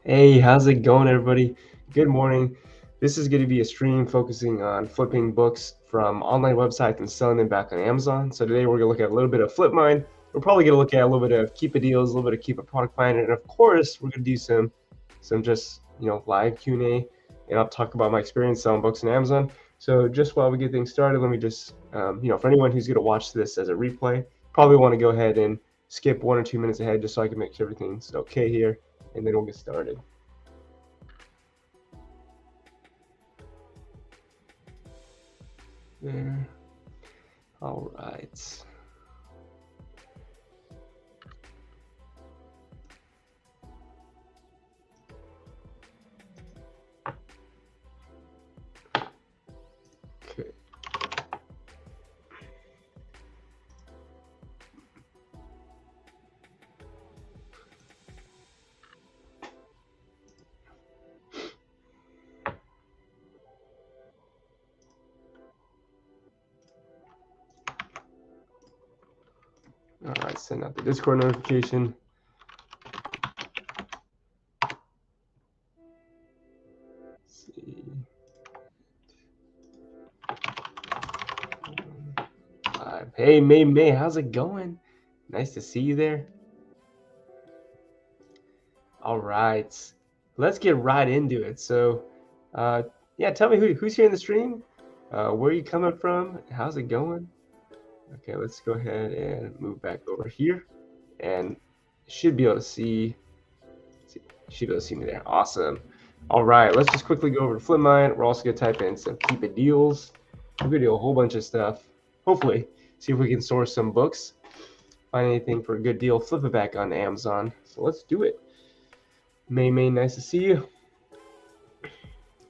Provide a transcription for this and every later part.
Hey, how's it going, everybody? Good morning. This is going to be a stream focusing on flipping books from online websites and selling them back on Amazon. So today we're going to look at a little bit of FlipMine. We're probably going to look at a little bit of Keepa deals, a little bit of Keepa product finder, and of course we're going to do some just live Q&A, and I'll talk about my experience selling books on Amazon. So just while we get things started, let me just for anyone who's going to watch this as a replay, probably want to go ahead and skip 1 or 2 minutes ahead just so I can make sure everything's okay here, and then we'll get started. There. All right. Okay. All right, send out the Discord notification. Let's see. Hey, May, how's it going? Nice to see you there. All right, let's get right into it. So, yeah, tell me who's here in the stream. Where are you coming from? How's it going? Okay, let's go ahead and move back over here, and should be able to see me there. Awesome. All right, let's just quickly go over to FlipMine. We're also gonna type in some Keepa deals. We're gonna do a whole bunch of stuff. Hopefully, see if we can source some books, find anything for a good deal, flip it back on Amazon. So let's do it. May, nice to see you.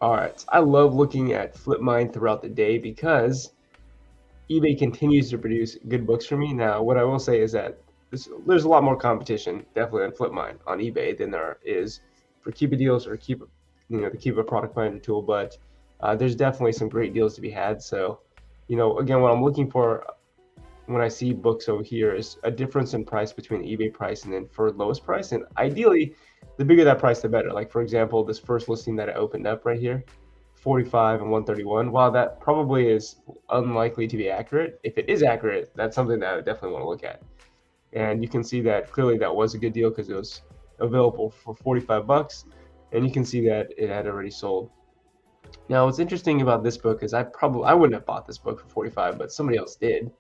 All right, I love looking at FlipMine throughout the day because eBay continues to produce good books for me. Now, what I will say is that there's a lot more competition, definitely on FlipMine on eBay than there is for Keepa deals or Keepa, the Keepa product finder tool. But there's definitely some great deals to be had. So, again, what I'm looking for when I see books over here is a difference in price between the eBay price and then for lowest price. And ideally, the bigger that price, the better. Like, for example, this first listing that I opened up right here, 45 and 131. While that probably is unlikely to be accurate, if it is accurate, that's something that I definitely want to look at. And you can see that clearly that was a good deal because it was available for 45 bucks, and you can see that it had already sold. Now, what's interesting about this book is I wouldn't have bought this book for 45, but somebody else did.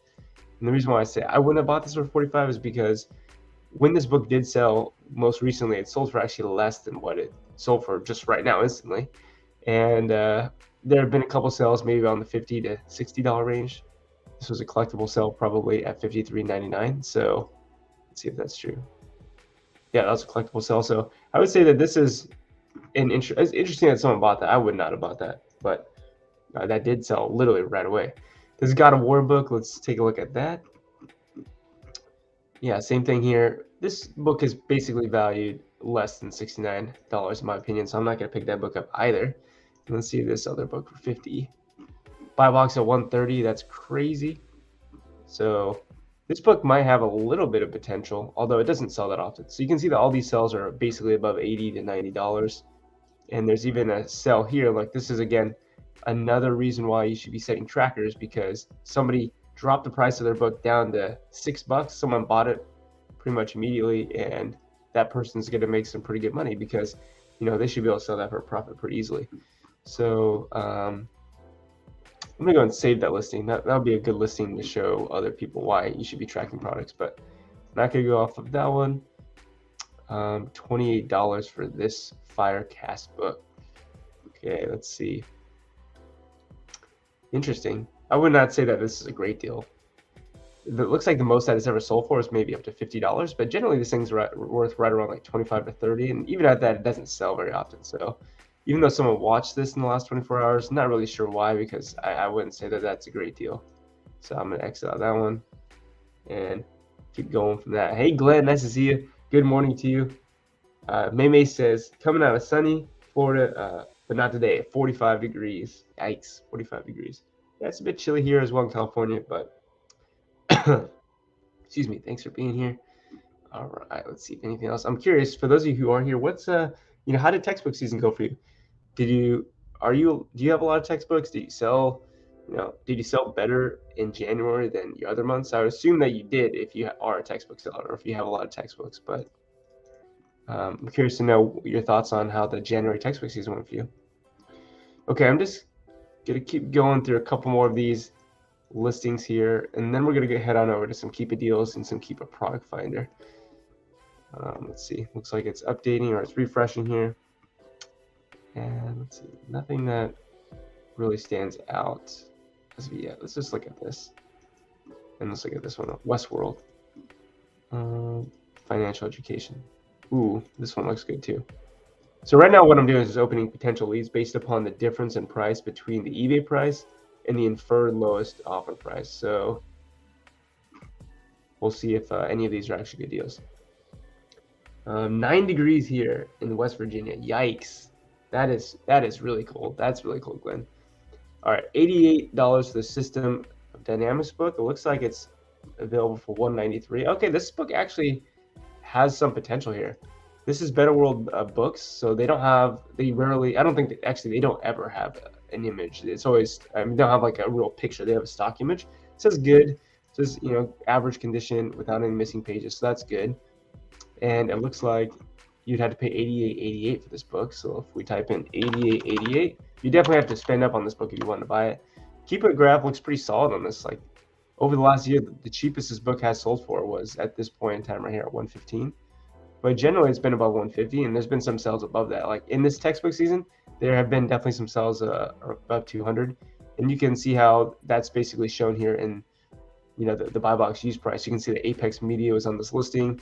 And the reason why I say I wouldn't have bought this for 45 is because when this book did sell most recently, it sold for actually less than what it sold for just right now instantly. And there have been a couple sales maybe around the $50 to $60 range. This was a collectible sale probably at $53.99. So let's see if that's true. Yeah, that was a collectible sale. So I would say that this is it's interesting that someone bought that. I would not have bought that, but that did sell literally right away. This God of War book, let's take a look at that. Yeah, same thing here. This book is basically valued less than $69 in my opinion, so I'm not going to pick that book up either. Let's see this other book for 50. Buy box at 130, that's crazy. So this book might have a little bit of potential, although it doesn't sell that often. So you can see that all these sales are basically above $80 to $90. And there's even a sale here. Like, this is, again, another reason why you should be setting trackers, because somebody dropped the price of their book down to $6. Someone bought it pretty much immediately, and that person's going to make some pretty good money because, they should be able to sell that for a profit pretty easily. So I'm going to go and save that listing. That'll be a good listing to show other people why you should be tracking products, but I'm not going to go off of that one. $28 for this Firecast book. Okay, let's see. Interesting. I would not say that this is a great deal. It looks like the most that it's ever sold for is maybe up to $50, but generally these things are worth right around like 25 to 30, and even at that, it doesn't sell very often. So even though someone watched this in the last 24 hours, not really sure why, because I wouldn't say that that's a great deal. So I'm going to exit out that one and keep going from that. Hey, Glenn, nice to see you. Good morning to you. May says, coming out of sunny Florida, but not today, 45 degrees. Yikes, 45 degrees. Yeah, it's a bit chilly here as well in California, but excuse me, thanks for being here. All right, let's see if anything else. I'm curious, for those of you who are here, what's how did textbook season go for you? Do you have a lot of textbooks? Did you sell, did you sell better in January than the other months? I would assume that you did if you are a textbook seller or if you have a lot of textbooks, but I'm curious to know your thoughts on how the January textbook season went for you. Okay, I'm just gonna keep going through a couple more of these listings here, and then we're gonna head on over to some Keepa deals and some Keepa product finder. Let's see, looks like it's updating or it's refreshing here. And let's see, nothing that really stands out as of yet. Let's just look at this. And let's look at this one, Westworld. Financial education. Ooh, this one looks good too. So right now what I'm doing is opening potential leads based upon the difference in price between the eBay price and the inferred lowest offer price. So we'll see if any of these are actually good deals. 9 degrees here in West Virginia. Yikes. That is really cold. That's really cold, Glenn. All right, $88 for the System of Dynamics book. It looks like it's available for $193. Okay, this book actually has some potential here. This is Better World books, so they don't ever have an image. It's always, they don't have like a real picture. They have a stock image. It says good. It says, average condition without any missing pages, so that's good. And it looks like you'd have to pay $88.88 for this book. So if we type in $88.88, you definitely have to spend up on this book if you want to buy it. Keepa graph looks pretty solid on this. Like over the last year, the cheapest this book has sold for was at this point in time right here at $115. But generally it's been above $150, and there's been some sales above that. Like in this textbook season, there have been definitely some sales above $200, and you can see how that's basically shown here in the buy box use price. You can see the Apex Media was on this listing.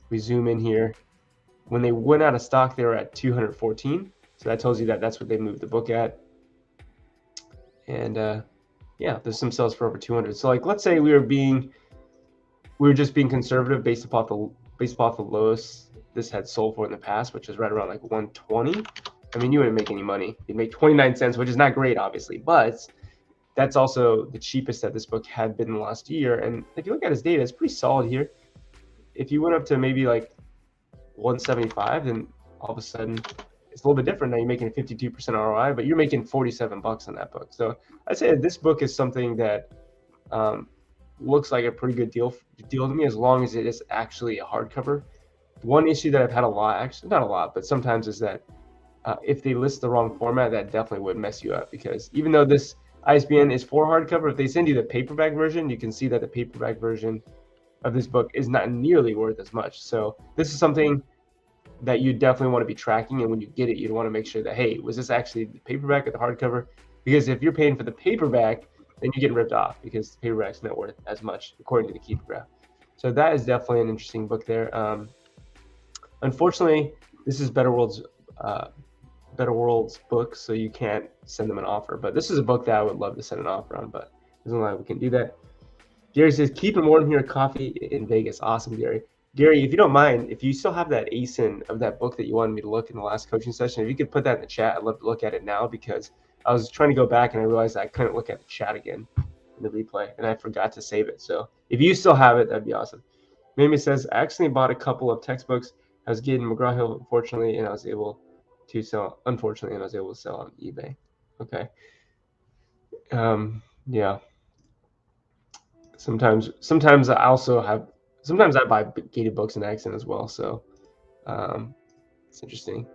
We zoom in here. When they went out of stock, they were at 214. So that tells you that that's what they moved the book at. And yeah, there's some sales for over 200. So like, let's say we were just being conservative based upon the lowest this had sold for in the past, which is right around like 120. I mean, you wouldn't make any money. You'd make 29 cents, which is not great, obviously, but that's also the cheapest that this book had been in the last year. And if you look at his data, it's pretty solid here. If you went up to maybe like 175, then all of a sudden it's a little bit different. Now you're making a 52% ROI, but you're making $47 on that book. So I'd say this book is something that looks like a pretty good deal to me, as long as it is actually a hardcover. One issue that I've had a lot, actually not a lot, but sometimes, is that if they list the wrong format, that definitely would mess you up, because even though this ISBN is for hardcover, if they send you the paperback version, you can see that the paperback version of this book is not nearly worth as much. So this is something that you definitely want to be tracking, and when you get it, you'd want to make sure that, hey, was this actually the paperback or the hardcover? Because if you're paying for the paperback, then you're getting ripped off, because the paperback's not worth as much according to the Keepa graph. So that is definitely an interesting book there. Unfortunately, this is Better World's book, so you can't send them an offer. But this is a book that I would love to send an offer on, but there's no way we can do that. Gary says, keep it warm here, coffee in Vegas. Awesome, Gary. Gary, if you don't mind, if you still have that ASIN of that book that you wanted me to look in the last coaching session, if you could put that in the chat, I'd love to look at it now, because I was trying to go back and I realized I couldn't look at the chat again in the replay, and I forgot to save it. So if you still have it, that'd be awesome. Mimi says, I actually bought a couple of textbooks. I was getting McGraw-Hill, unfortunately, and I was able to sell, on eBay. Okay. Yeah. Sometimes I buy gated books in accent as well. So it's interesting.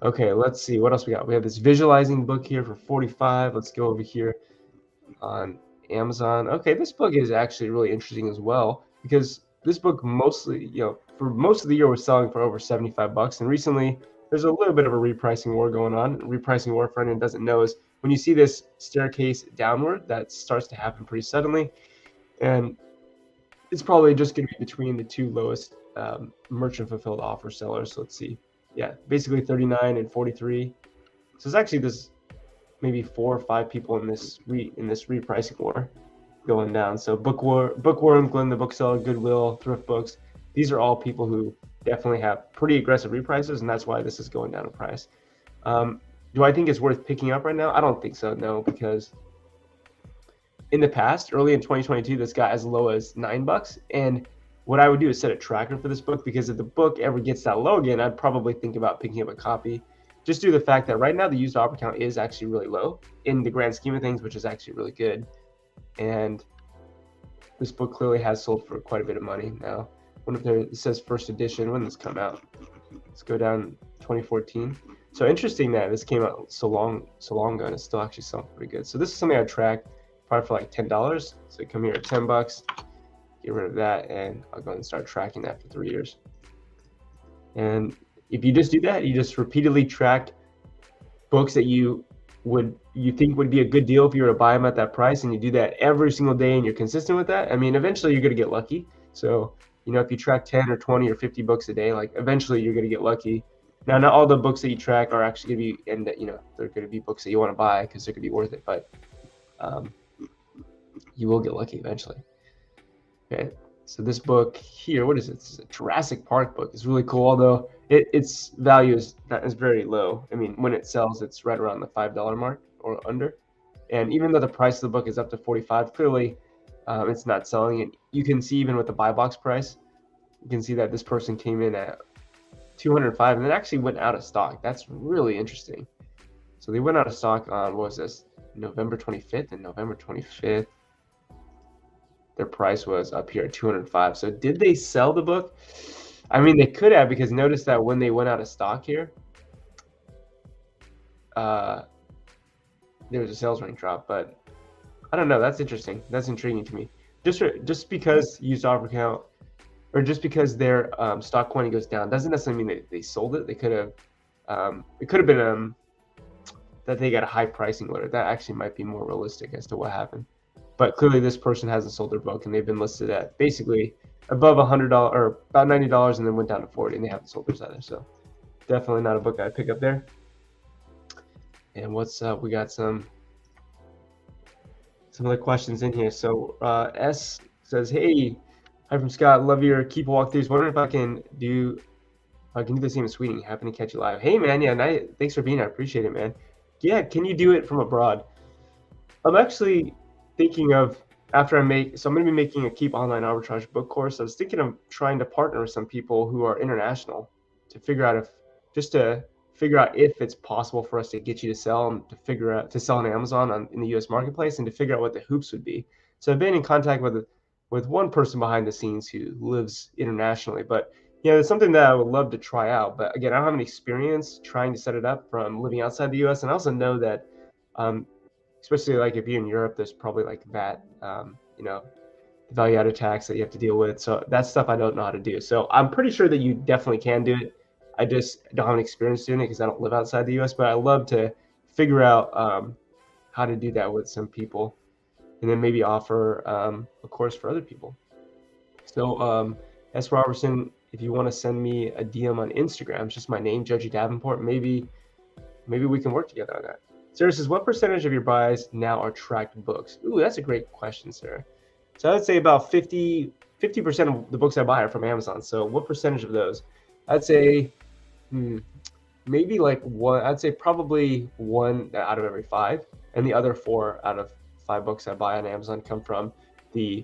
Okay, let's see what else we got. We have this visualizing book here for 45. Let's go over here on Amazon. Okay, this book is actually really interesting as well, because this book mostly, for most of the year was selling for over $75, and recently there's a little bit of a repricing war going on. Repricing war, for anyone who doesn't know, is when you see this staircase downward, that starts to happen pretty suddenly, and it's probably just going to be between the two lowest merchant fulfilled offer sellers. So let's see. Yeah, basically 39 and 43. So it's actually this maybe 4 or 5 people in this repricing war going down. So Bookworm, Glenn the Bookseller, Goodwill, Thrift Books. These are all people who definitely have pretty aggressive reprices, and that's why this is going down in price. Do I think it's worth picking up right now? I don't think so, no, because in the past, early in 2022, this got as low as $9, and what I would do is set a tracker for this book, because if the book ever gets that low again, I'd probably think about picking up a copy, just due to the fact that right now the used offer count is actually really low in the grand scheme of things, which is actually really good. And this book clearly has sold for quite a bit of money now. It says first edition. When did this come out? Let's go down 2014. So interesting that this came out so long ago, and it's still actually selling pretty good. So this is something I track probably for like $10. So come here at $10, get rid of that, and I'll go ahead and start tracking that for 3 years. And if you just do that, you just repeatedly track books that you think would be a good deal if you were to buy them at that price, and you do that every single day, and you're consistent with that, I mean, eventually you're going to get lucky. So, you know, if you track 10 or 20 or 50 books a day, like eventually you're going to get lucky. Now, not all the books that you track are actually going to be, and you know, they're going to be books that you want to buy because they're going to be worth it, but you will get lucky eventually. Okay, so this book here, what is it? It's a Jurassic Park book. It's really cool, although its value is very low. I mean, when it sells, it's right around the $5 mark or under. And even though the price of the book is up to $45, clearly it's not selling. And you can see even with the buy box price, you can see that this person came in at $205 and then actually went out of stock. That's really interesting. So they went out of stock on, what was this, November 25th, and November 25th, their price was up here at $205. So did they sell the book? I mean, they could have, because notice that when they went out of stock here, there was a sales rank drop, but I don't know. That's interesting. That's intriguing to me. Just because used offer count, or just because their stock quantity goes down, doesn't necessarily mean that they sold it. They could have, it could have been that they got a high pricing order. That actually might be more realistic as to what happened. But clearly this person hasn't sold their book, and they've been listed at basically above $100 or about $90, and then went down to $40, and they haven't sold theirs either. So definitely not a book I'd pick up there. And what's up? We got some other questions in here. So S says, hey, hi from Scott. Love your Keepa walkthroughs. Wondering if I can do the same in Sweden. Happy to catch you live. Hey man, yeah, thanks for being here. I appreciate it, man. Yeah, can you do it from abroad? I'm actually thinking of, so I'm going to be making a Keepa online arbitrage book course. I was thinking of trying to partner with some people who are international to figure out if it's possible for us to get you to sell, and to sell on Amazon in the US marketplace, and to figure out what the hoops would be. So I've been in contact with one person behind the scenes who lives internationally, but you know, it's something that I would love to try out. But again, I don't have any experience trying to set it up from living outside the US. And I also know that, especially like if you're in Europe, there's probably like VAT, you know, the value added tax that you have to deal with. So that's stuff I don't know how to do. So I'm pretty sure that you definitely can do it. I just don't have any experience doing it because I don't live outside the US, but I love to figure out how to do that with some people, and then maybe offer a course for other people. So S. Robertson, if you want to send me a DM on Instagram, it's just my name, Judgy Davenport. Maybe we can work together on that. Sarah says, what percentage of your buys now are tracked books? Ooh, that's a great question, Sarah. So I would say about 50% of the books I buy are from Amazon. So what percentage of those? I'd say maybe like one. I'd say probably 1 out of every 5, and the other 4 out of 5 books I buy on Amazon come from the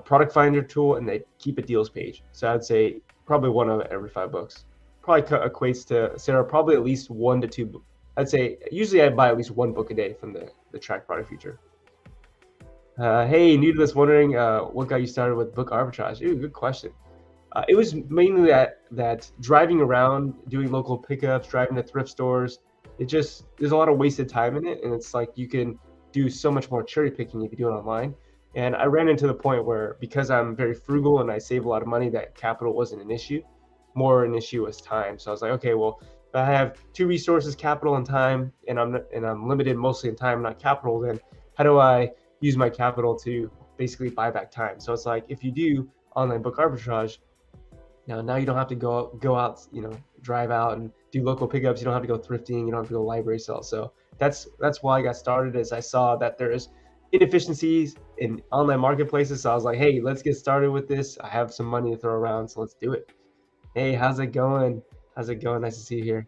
product finder tool and the Keepa deals page. So I'd say probably 1 out of every 5 books. Probably equates to, Sarah, probably at least 1 to 2. I'd say usually I buy at least 1 book a day from the track product feature. Hey, new to this, wondering what got you started with book arbitrage? Ooh, good question. It was mainly that driving around, doing local pickups, driving to thrift stores. There's a lot of wasted time in it, and it's like you can do so much more cherry picking if you do it online. And I ran into the point where, because I'm very frugal and I save a lot of money, that capital wasn't an issue. More an issue was time. So I was like, okay, well, if I have 2 resources, capital and time, and I'm limited mostly in time, not capital, then how do I use my capital to basically buy back time? So it's like, if you do online book arbitrage, now you don't have to go out, you know, drive out and do local pickups. You don't have to go thrifting. You don't have to go library sell. So that's why I got started, is I saw that there is inefficiencies in online marketplaces. So I was like, hey, let's get started with this. I have some money to throw around, so let's do it. Hey, how's it going? Nice to see you here.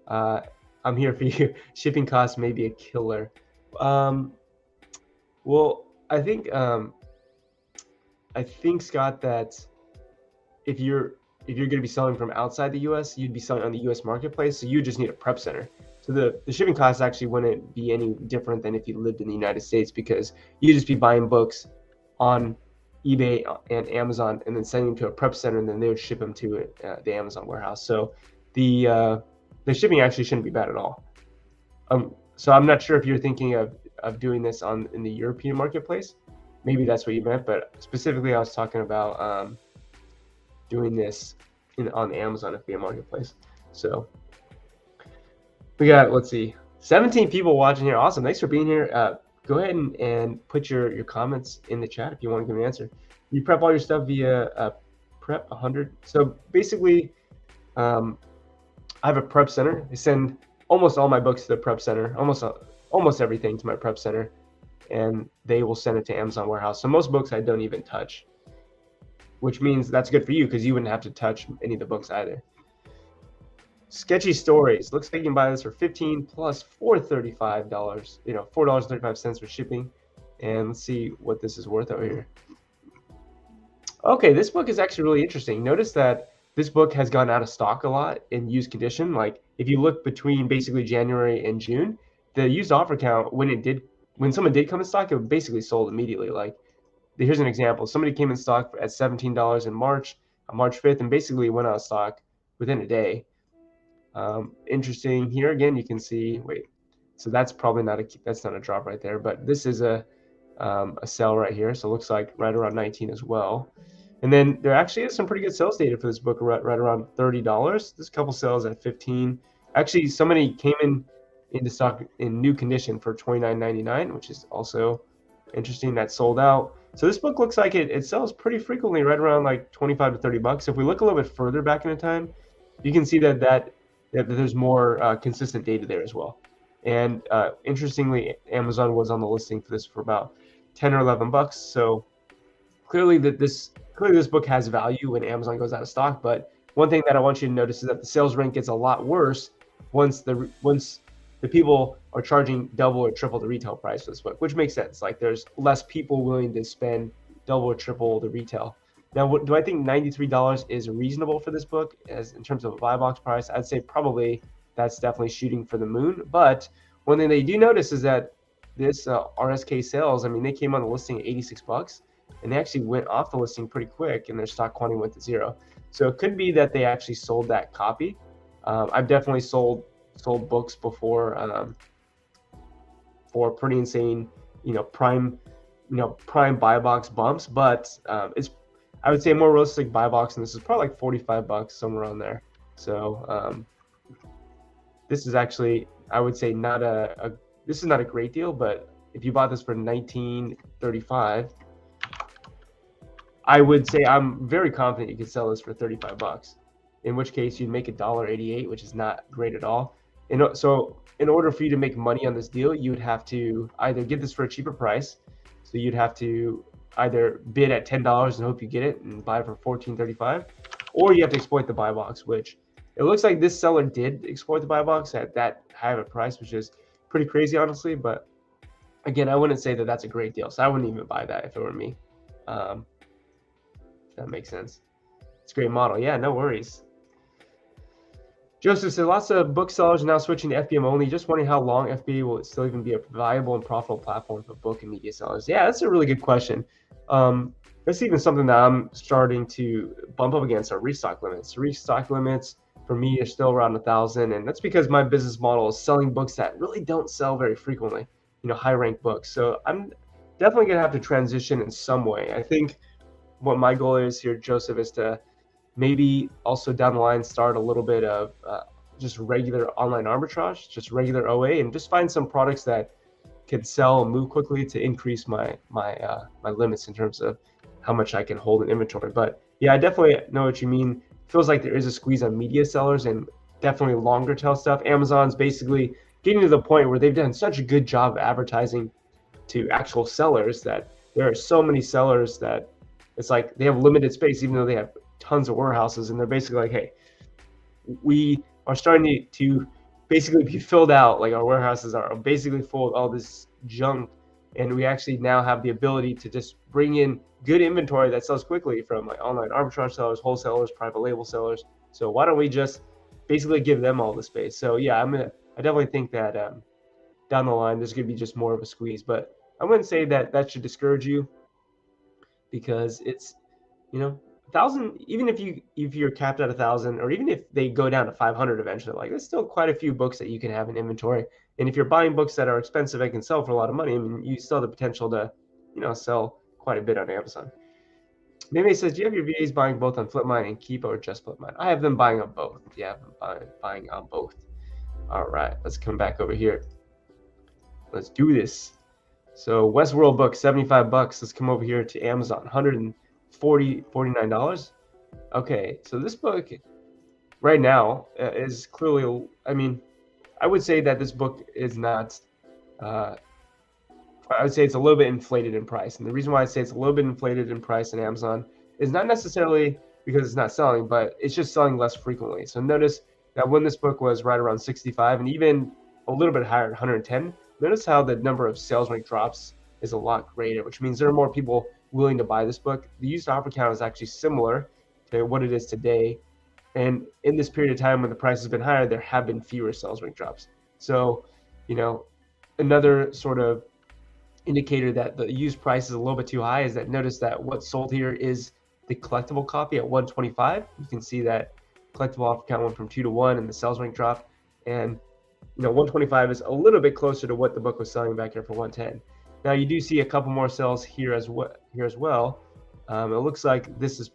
I'm here for you. Shipping costs may be a killer. Well, I think I think, Scott, that if you're going to be selling from outside the U.S., you'd be selling on the U.S. marketplace, so you just need a prep center. So the shipping costs actually wouldn't be any different than if you lived in the United States, because you'd just be buying books on eBay and Amazon and then sending them to a prep center, and then they would ship them to the Amazon warehouse. So the shipping actually shouldn't be bad at all. So I'm not sure if you're thinking of doing this in the European marketplace. Maybe that's what you meant, but specifically I was talking about doing this on the Amazon FBA marketplace. So we got, let's see, 17 people watching here. Awesome. Thanks for being here. Go ahead and put your comments in the chat if you want to give me an answer. You prep all your stuff via Prep 100. So basically, I have a prep center. I send almost all my books to the prep center, almost everything to my prep center, and they will send it to Amazon warehouse. So most books I don't even touch, which means that's good for you because you wouldn't have to touch any of the books either. Sketchy Stories. Looks like you can buy this for $15 plus $4.35. $4.35 for shipping. And let's see what this is worth over here. Okay, this book is actually really interesting. Notice that this book has gone out of stock a lot in used condition. Like if you look between basically January and June, the used offer count, when someone did come in stock, it basically sold immediately. Like here's an example. Somebody came in stock at $17 in March, on March 5th, and basically went out of stock within a day. Interesting here again, you can see, so that's probably not a drop right there, but this is a sell right here. So it looks like right around 19 as well. And then there actually is some pretty good sales data for this book right around $30. There's a couple sales at 15. Actually, somebody came into stock in new condition for $29.99, which is also interesting. That sold out. So this book looks like it sells pretty frequently, right around like 25 to 30 bucks. If we look a little bit further back in the time, you can see that there's more consistent data there as well. And interestingly, Amazon was on the listing for this for about 10 or 11 bucks. So clearly this book has value when Amazon goes out of stock. But one thing that I want you to notice is that the sales rank gets a lot worse once the people are charging double or triple the retail price for this book, which makes sense. Like there's less people willing to spend double or triple the retail. Now, do I think $93 is reasonable for this book as in terms of a buy box price? I'd say probably that's definitely shooting for the moon. But one thing that you do notice is that this RSK sales, I mean, they came on the listing at 86 bucks, and they actually went off the listing pretty quick, and their stock quantity went to zero. So it could be that they actually sold that copy. I've definitely sold books before for pretty insane, prime buy box bumps, but it's, I would say, a more realistic buy box, and this is probably like 45 bucks, somewhere around there. So this is actually, I would say, this is not a great deal, but if you bought this for $19.35, I would say I'm very confident you could sell this for 35 bucks, in which case you'd make $1.88, which is not great at all. So in order for you to make money on this deal, you would have to either get this for a cheaper price. So you'd have to either bid at $10 and hope you get it and buy it for $14.35, or you have to exploit the buy box, which it looks like this seller did exploit the buy box at that high of a price, which is pretty crazy, honestly. But again, I wouldn't say that that's a great deal, so I wouldn't even buy that if it were me. If that makes sense. It's a great model. Yeah, no worries. Joseph said, lots of booksellers are now switching to FBA only. Just wondering how long FBA will still even be a viable and profitable platform for book and media sellers. Yeah, that's a really good question. That's even something that I'm starting to bump up against, are restock limits. Restock limits for me are still around 1,000, and that's because my business model is selling books that really don't sell very frequently, high-ranked books. So I'm definitely going to have to transition in some way. I think what my goal is here, Joseph, is to maybe also down the line start a little bit of just regular online arbitrage, just regular OA, and just find some products that could sell and move quickly to increase my limits in terms of how much I can hold in inventory. But yeah, I definitely know what you mean. It feels like there is a squeeze on media sellers and definitely longer tail stuff. Amazon's basically getting to the point where they've done such a good job of advertising to actual sellers that there are so many sellers that it's like they have limited space, even though they have tons of warehouses, and they're basically like, hey, we are starting to basically be filled out. Like our warehouses are basically full of all this junk, and we actually now have the ability to just bring in good inventory that sells quickly from like online arbitrage sellers, wholesalers, private label sellers. So why don't we just basically give them all the space? So yeah, I definitely think that down the line there's going to be just more of a squeeze, but I wouldn't say that that should discourage you, because it's, you know, 1,000, even if you're capped at 1,000, or even if they go down to 500 eventually, like there's still quite a few books that you can have in inventory. And if you're buying books that are expensive and can sell for a lot of money, I mean, you still have the potential to, you know, sell quite a bit on Amazon. Maybe it says, do you have your VAs buying both on Flipmine and Keepa, or just Flipmine? I have them buying on both. Yeah, I'm buying on both. All right, let's come back over here. Let's do this. So Westworld book, 75 bucks. Let's come over here to Amazon, $149. Okay, so this book right now is clearly, I mean, I would say that this book is not, I would say it's a little bit inflated in price. And the reason why I say it's a little bit inflated in price in Amazon is not necessarily because it's not selling, but it's just selling less frequently. So notice that when this book was right around 65 and even a little bit higher, 110, notice how the number of sales rank drops is a lot greater, which means there are more people willing to buy this book. The used offer count is actually similar to what it is today. And in this period of time when the price has been higher, there have been fewer sales rank drops. So, you know, another sort of indicator that the used price is a little bit too high is that notice that what's sold here is the collectible copy at 125. You can see that collectible offer count went from 2 to 1 and the sales rank dropped. And you know, 125 is a little bit closer to what the book was selling back here for 110. Now you do see a couple more sales here as well. It looks like this is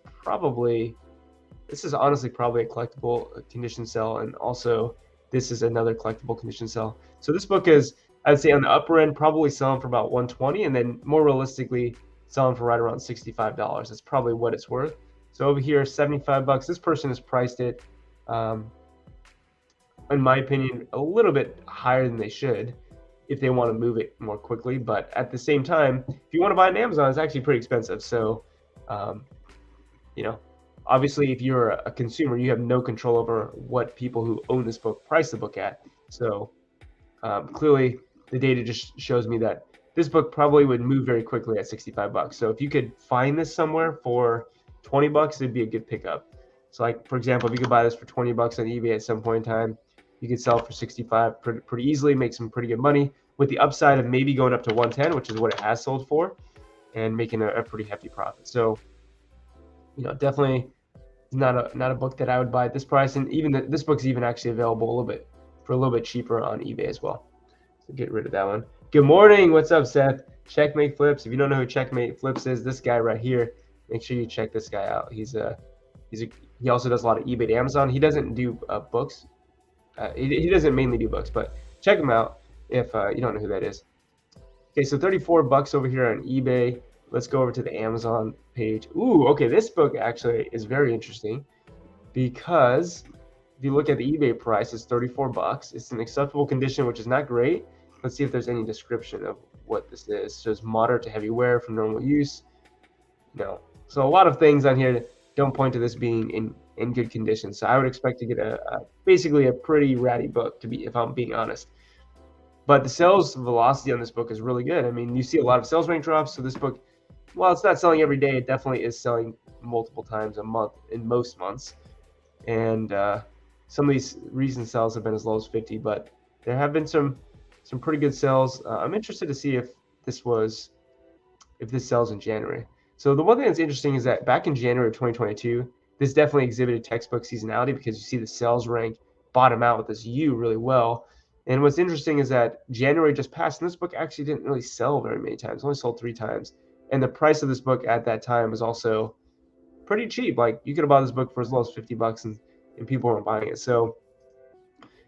honestly probably a collectible condition sell, and also this is another collectible condition sell. So this book is, I'd say, on the upper end, probably selling for about 120, and then more realistically selling for right around $65. That's probably what it's worth. So over here, 75 bucks. This person has priced it, in my opinion, a little bit higher than they should if they want to move it more quickly. But at the same time, if you want to buy it on Amazon, it's actually pretty expensive. So, you know, obviously if you're a consumer, you have no control over what people who own this book price the book at. So clearly the data just shows me that this book probably would move very quickly at 65 bucks. So if you could find this somewhere for 20 bucks, it'd be a good pickup. So like, for example, if you could buy this for 20 bucks on eBay at some point in time, you could sell it for 65 pretty easily, make some pretty good money, with the upside of maybe going up to 110, which is what it has sold for, and making a pretty hefty profit. So, you know, definitely not a book that I would buy at this price. And even this book's even actually available for a little bit cheaper on eBay as well. So get rid of that one. Good morning. What's up, Seth? Checkmate Flips. If you don't know who Checkmate Flips is, this guy right here, make sure you check this guy out. He also does a lot of eBay to Amazon. He doesn't do books. He doesn't mainly do books, but check him out if you don't know who that is. Okay, so 34 bucks over here on eBay. Let's go over to the Amazon page. Ooh, okay, this book actually is very interesting because if you look at the eBay price, it's 34 bucks. It's in acceptable condition, which is not great. Let's see if there's any description of what this is. It says moderate to heavy wear for normal use. No. So a lot of things on here don't point to this being in good condition. So I would expect to get basically a pretty ratty book, if I'm being honest. But the sales velocity on this book is really good. I mean, you see a lot of sales rank drops. So this book, while it's not selling every day, it definitely is selling multiple times a month in most months. And some of these recent sales have been as low as 50, but there have been some pretty good sales. I'm interested to see if this sells in January. So the one thing that's interesting is that back in January of 2022, this definitely exhibited textbook seasonality because you see the sales rank bottom out with this U really well. And what's interesting is that January just passed, and this book actually didn't really sell very many times. It only sold 3 times. And the price of this book at that time was also pretty cheap. Like, you could have bought this book for as low as 50 bucks, and people weren't buying it. So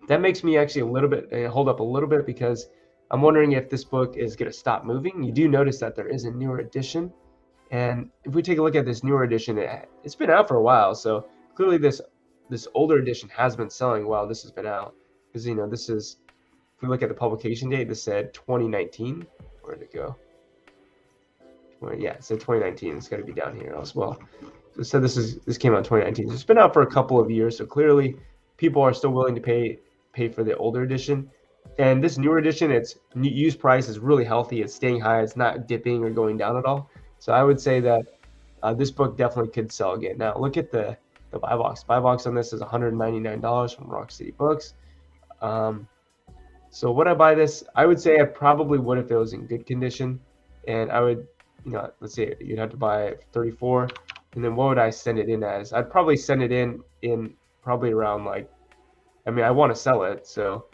that makes me actually a little bit hold up a little bit, because I'm wondering if this book is going to stop moving. You do notice that there is a newer edition. And if we take a look at this newer edition, it's been out for a while. So clearly this older edition has been selling while this has been out. Because, you know, this is, if we look at the publication date, this said 2019. Where did it go? Yeah, it said 2019. It's got to be down here as well. So it said this came out in 2019. So it's been out for a couple of years. So clearly people are still willing to pay for the older edition. And this newer edition, its use price is really healthy. It's staying high. It's not dipping or going down at all. So I would say that this book definitely could sell again. Now look at the buy box. Buy box on this is $199 from Rock City Books. So would I buy this? I would say I probably would if it was in good condition, and I would, let's say you'd have to buy it for 34, and then what would I send it in as? I'd probably send it in probably around like, I mean, I want to sell it, so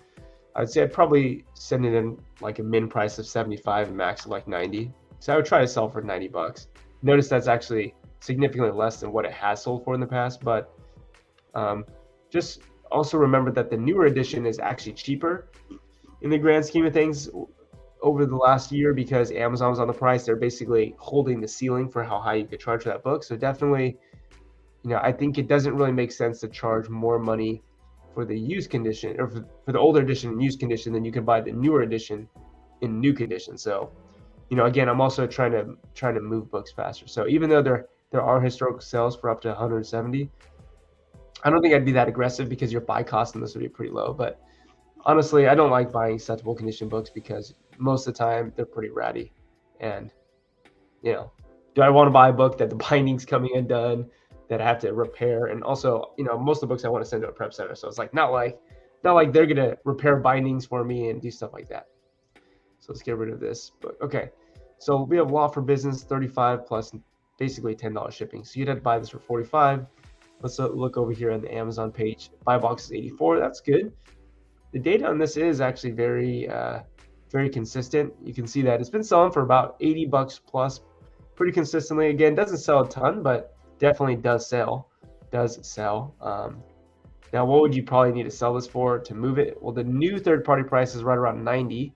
I'd say I'd probably send it in like a min price of 75 and max of like 90. So I would try to sell for 90 bucks. Notice that's actually significantly less than what it has sold for in the past, but just also remember that the newer edition is actually cheaper in the grand scheme of things over the last year because Amazon was on the price. They're basically holding the ceiling for how high you could charge for that book. So definitely, I think it doesn't really make sense to charge more money for the used condition or for the older edition in used condition than you can buy the newer edition in new condition. So, again, I'm also trying to move books faster. So even though there are historical sales for up to 170, I don't think I'd be that aggressive because your buy cost on this would be pretty low. But honestly, I don't like buying acceptable condition books because most of the time they're pretty ratty. And, do I want to buy a book that the binding's coming undone, that I have to repair? And also, most of the books I want to send to a prep center. So it's like not like they're going to repair bindings for me and do stuff like that. So let's get rid of this book. Okay. So we have Law for Business, 35 plus basically $10 shipping. So you'd have to buy this for 45. Let's look over here on the Amazon page. Buy box is 84. That's good. The data on this is actually very, very consistent. You can see that it's been selling for about 80 bucks plus pretty consistently. Again, doesn't sell a ton, but definitely does sell. Now, what would you probably need to sell this for to move it? Well, the new third-party price is right around $93.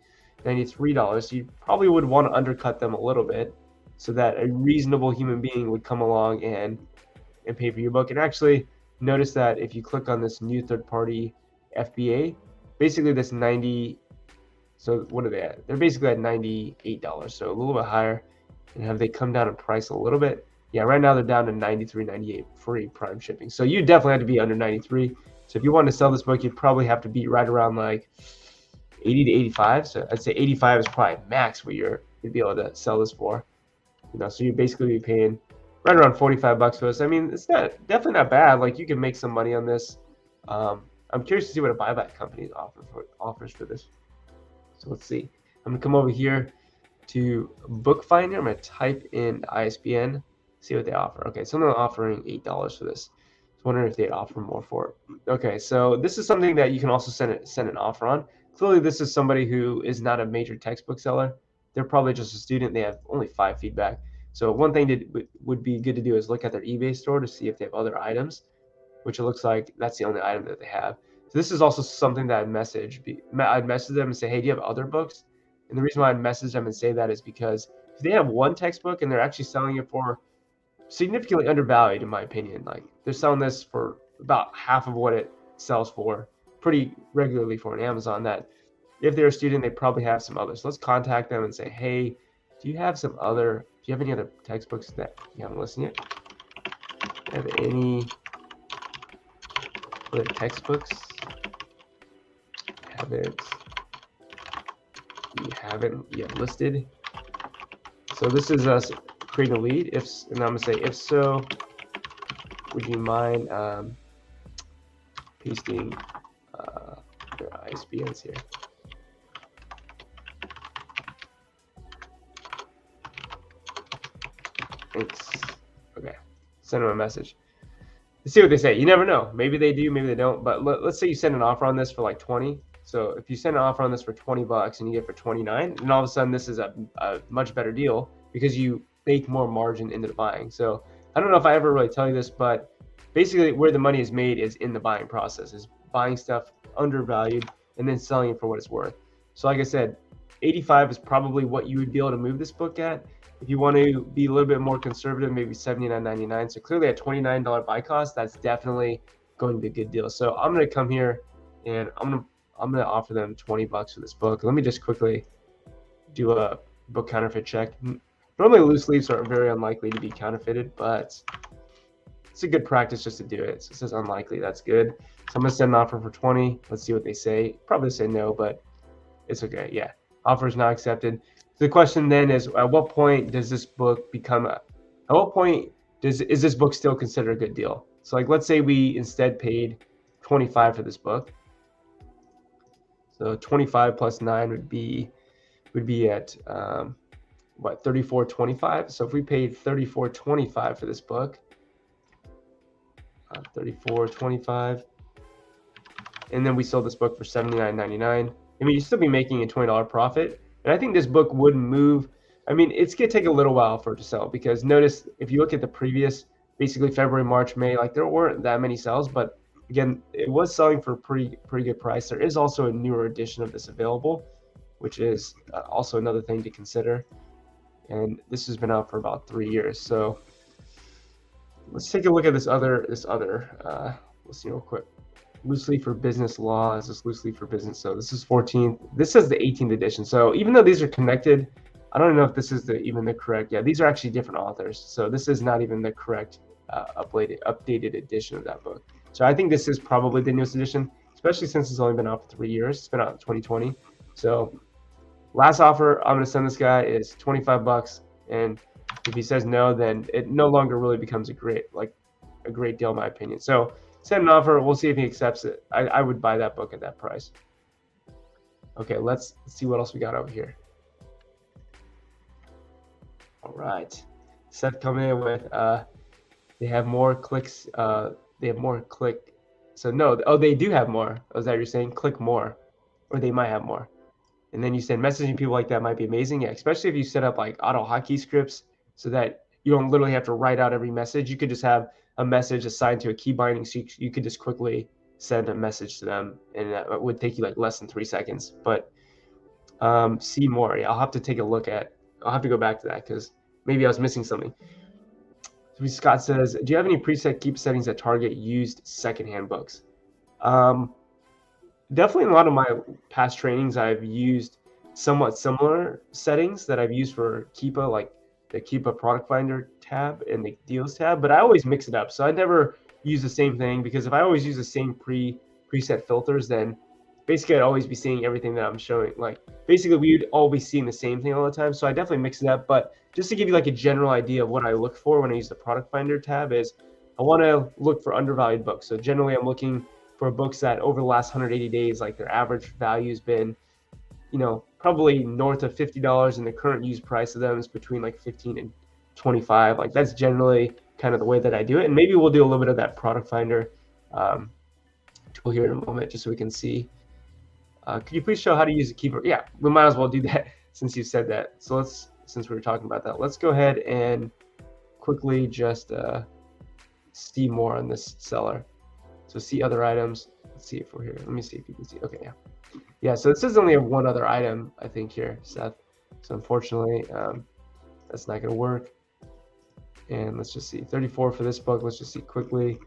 So you probably would want to undercut them a little bit so that a reasonable human being would come along and pay for your book. And actually, notice that if you click on this new third-party FBA, basically this 90, so what are they at? They're basically at $98, so a little bit higher. And have they come down in price a little bit? Yeah, right now they're down to $93, $98 free prime shipping. So you definitely have to be under 93. So if you want to sell this book, you'd probably have to be right around like 80 to 85. So I'd say 85 is probably max what you'd be able to sell this for. So you'd basically be paying right around 45 bucks for this. I mean, it's definitely not bad. Like you can make some money on this. I'm curious to see what a buyback company offers for this. So let's see. I'm gonna come over here to Book Finder. I'm gonna type in ISBN, see what they offer. Okay, so they're offering $8 for this. I was wondering if they'd offer more for it. Okay, so this is something that you can also send an offer on. Clearly, this is somebody who is not a major textbook seller. They're probably just a student. They have only 5 feedback. So one thing that would be good to do is look at their eBay store to see if they have other items, which it looks like that's the only item that they have. So this is also something that I'd message them and say, hey, do you have other books? And the reason why I'd message them and say that is because if they have one textbook and they're actually selling it for significantly undervalued, in my opinion, like they're selling this for about half of what it sells for pretty regularly for on Amazon, that if they're a student, they probably have some others. So let's contact them and say, hey, do you have any other textbooks that you haven't listed yet? Do you have any other textbooks you haven't yet listed? So this is us creating a lead. And I'm gonna say, if so, would you mind pasting their ISBNs here? Thanks. Okay, send them a message. Let's see what they say. You never know. Maybe they do, maybe they don't. But let's say you send an offer on this for like 20. So if you send an offer on this for 20 bucks and you get it for 29, and all of a sudden this is a much better deal because you bake more margin into the buying. So I don't know if I ever really tell you this, but basically where the money is made is in the buying process, is buying stuff undervalued and then selling it for what it's worth. So like I said, 85 is probably what you would be able to move this book at. If you want to be a little bit more conservative, maybe $79.99. So clearly at $29 buy cost, that's definitely going to be a good deal. So I'm going to come here and I'm going to offer them 20 bucks for this book. Let me just quickly do a book counterfeit check. Normally loose leaves are very unlikely to be counterfeited, but it's a good practice just to do it. So it says unlikely, that's good. So I'm going to send an offer for 20. Let's see what they say. Probably say no, but It's okay. Yeah, offer is not accepted. The question then is, at what point does this book become a? At what point is this book still considered a good deal? So like, let's say we instead paid 25 for this book. So 25 plus 9 would be at what, 34.25. So if we paid 34.25 for this book, 34.25, and then we sold this book for 79.99. I mean, you'd still be making a $20 profit. And I think this book would move. I mean, it's gonna take a little while for it to sell, because notice if you look at the previous, basically February, March, May, like there weren't that many sales, but again, it was selling for a pretty good price. There is also a newer edition of this available, which is also another thing to consider. And this has been out for about 3 years. So let's take a look at this other. Let's see real quick. Loose leaf for business law. Is this loose leaf for business? So this is 14th. This is the 18th edition. So even though these are connected, I don't know if this is even the correct. Yeah, these are actually different authors. So this is not even the correct updated edition of that book. So I think this is probably the newest edition, especially since it's only been out for 3 years. It's been out in 2020. So last offer I'm going to send this guy is 25 bucks. And if he says no, then it no longer really becomes a great deal, in my opinion. So send an offer. We'll see if he accepts it. I would buy that book at that price. Okay, let's see what else we got over here. All right, Seth coming in with they have more clicks. They have more click. So no, oh, they do have more. Oh, is that what you're saying? Click more, or they might have more. And then you said messaging people like that might be amazing. Yeah, especially if you set up like auto hotkey scripts so that you don't literally have to write out every message. You could just have a message assigned to a key binding, so you could just quickly send a message to them, and that would take you like less than 3 seconds. But see more. Yeah, I'll have to take a look at. I'll have to go back to that because maybe I was missing something. So Scott says, do you have any preset Keepa settings that target used secondhand books? Definitely in a lot of my past trainings, I've used somewhat similar settings that I've used for Keepa, like the Keepa product finder tab and the deals tab, but I always mix it up. So I never use the same thing, because if I always use the same preset filters, then basically I'd always be seeing everything that I'm showing. Like basically we'd all be seeing the same thing all the time. So I definitely mix it up. But just to give you like a general idea of what I look for when I use the product finder tab is I want to look for undervalued books. So generally I'm looking for books that over the last 180 days, like their average value has been, probably north of $50, and the current used price of them is between like 15 and 25. Like that's generally kind of the way that I do it. And maybe we'll do a little bit of that product finder tool here in a moment, just so we can see. Could you please show how to use a Keepa? Yeah, we might as well do that since you said that. So since we were talking about that, let's go ahead and quickly just see more on this seller. So see other items. Let's see if we're here. Let me see if you can see. Okay, yeah. Yeah, so it says only have one other item, I think, here, Seth. So unfortunately, that's not going to work. And let's just see. 34 for this book. Let's just see quickly.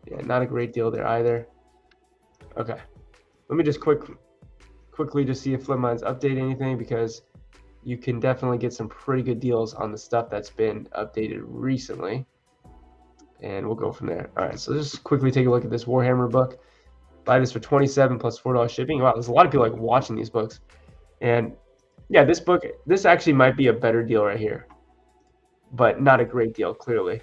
Yeah, not a great deal there either. Okay. Let me just quickly just see if Flipmine's update anything, because you can definitely get some pretty good deals on the stuff that's been updated recently. And we'll go from there. All right, so just quickly take a look at this Warhammer book. Buy this for $27 plus $4 shipping. Wow, there's a lot of people like watching these books. And yeah, this actually might be a better deal right here, but not a great deal, clearly.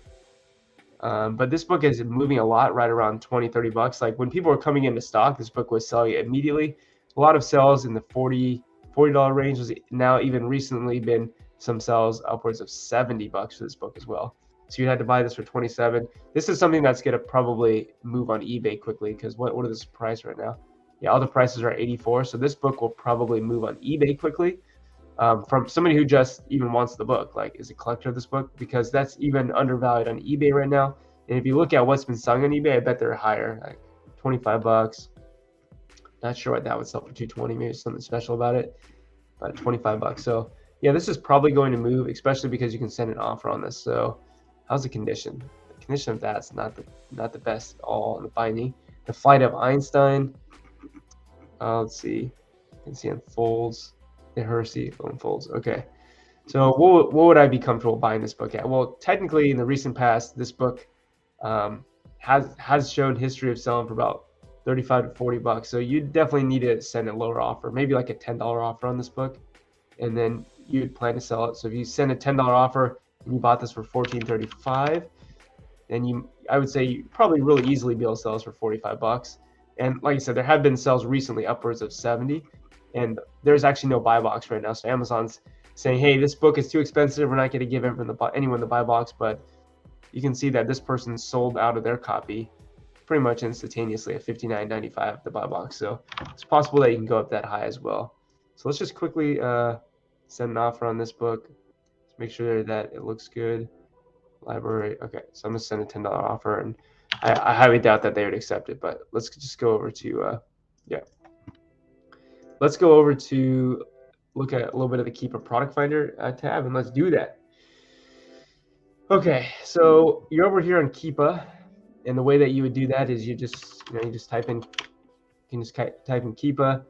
But this book is moving a lot, right around 20, 30 bucks. Like when people were coming into stock, this book was selling immediately. A lot of sales in the $40 range. Was now even recently been some sales upwards of 70 bucks for this book as well. So you had to buy this for 27. This is something that's gonna probably move on eBay quickly, because what are this price right now? Yeah, all the prices are 84. So this book will probably move on eBay quickly. From somebody who just even wants the book, like is a collector of this book, because that's even undervalued on eBay right now. And if you look at what's been selling on eBay, I bet they're higher, like 25 bucks. Not sure what that would sell for 220, maybe something special about it, but 25 bucks. So yeah, this is probably going to move, especially because you can send an offer on this. So how's the condition? The condition of that's not the best at all on the binding. The Flight of Einstein. Let's see. You can see unfolds. The Hersey unfolds. Okay. So what would I be comfortable buying this book at? Well, technically in the recent past, this book has shown history of selling for about 35 to 40 bucks. So you definitely need to send a lower offer, maybe like a $10 offer on this book, and then you'd plan to sell it. So if you send a $10 offer and you bought this for $14.35, then I would say you probably really easily be able to sell this for 45 bucks. And like I said, there have been sales recently upwards of 70, and there's actually no buy box right now. So Amazon's saying, hey, this book is too expensive. We're not going to give anyone the buy box, but you can see that this person sold out of their copy pretty much instantaneously at $59.95 the buy box. So it's possible that you can go up that high as well. So let's just quickly send an offer on this book. Let's make sure that it looks good. Library. Okay, so I'm gonna send a $10 offer, and I highly doubt that they would accept it, but let's just go over to let's go over to look at a little bit of the Keepa product finder tab, and let's do that. Okay, so you're over here on Keepa, and the way that you would do that is you just type in, you can just type in Keepa,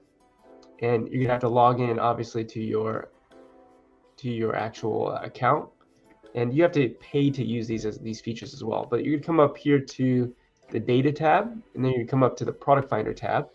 and you're gonna have to log in obviously to your actual account, and you have to pay to use these features as well. But you could come up here to the data tab, and then you come up to the product finder tab.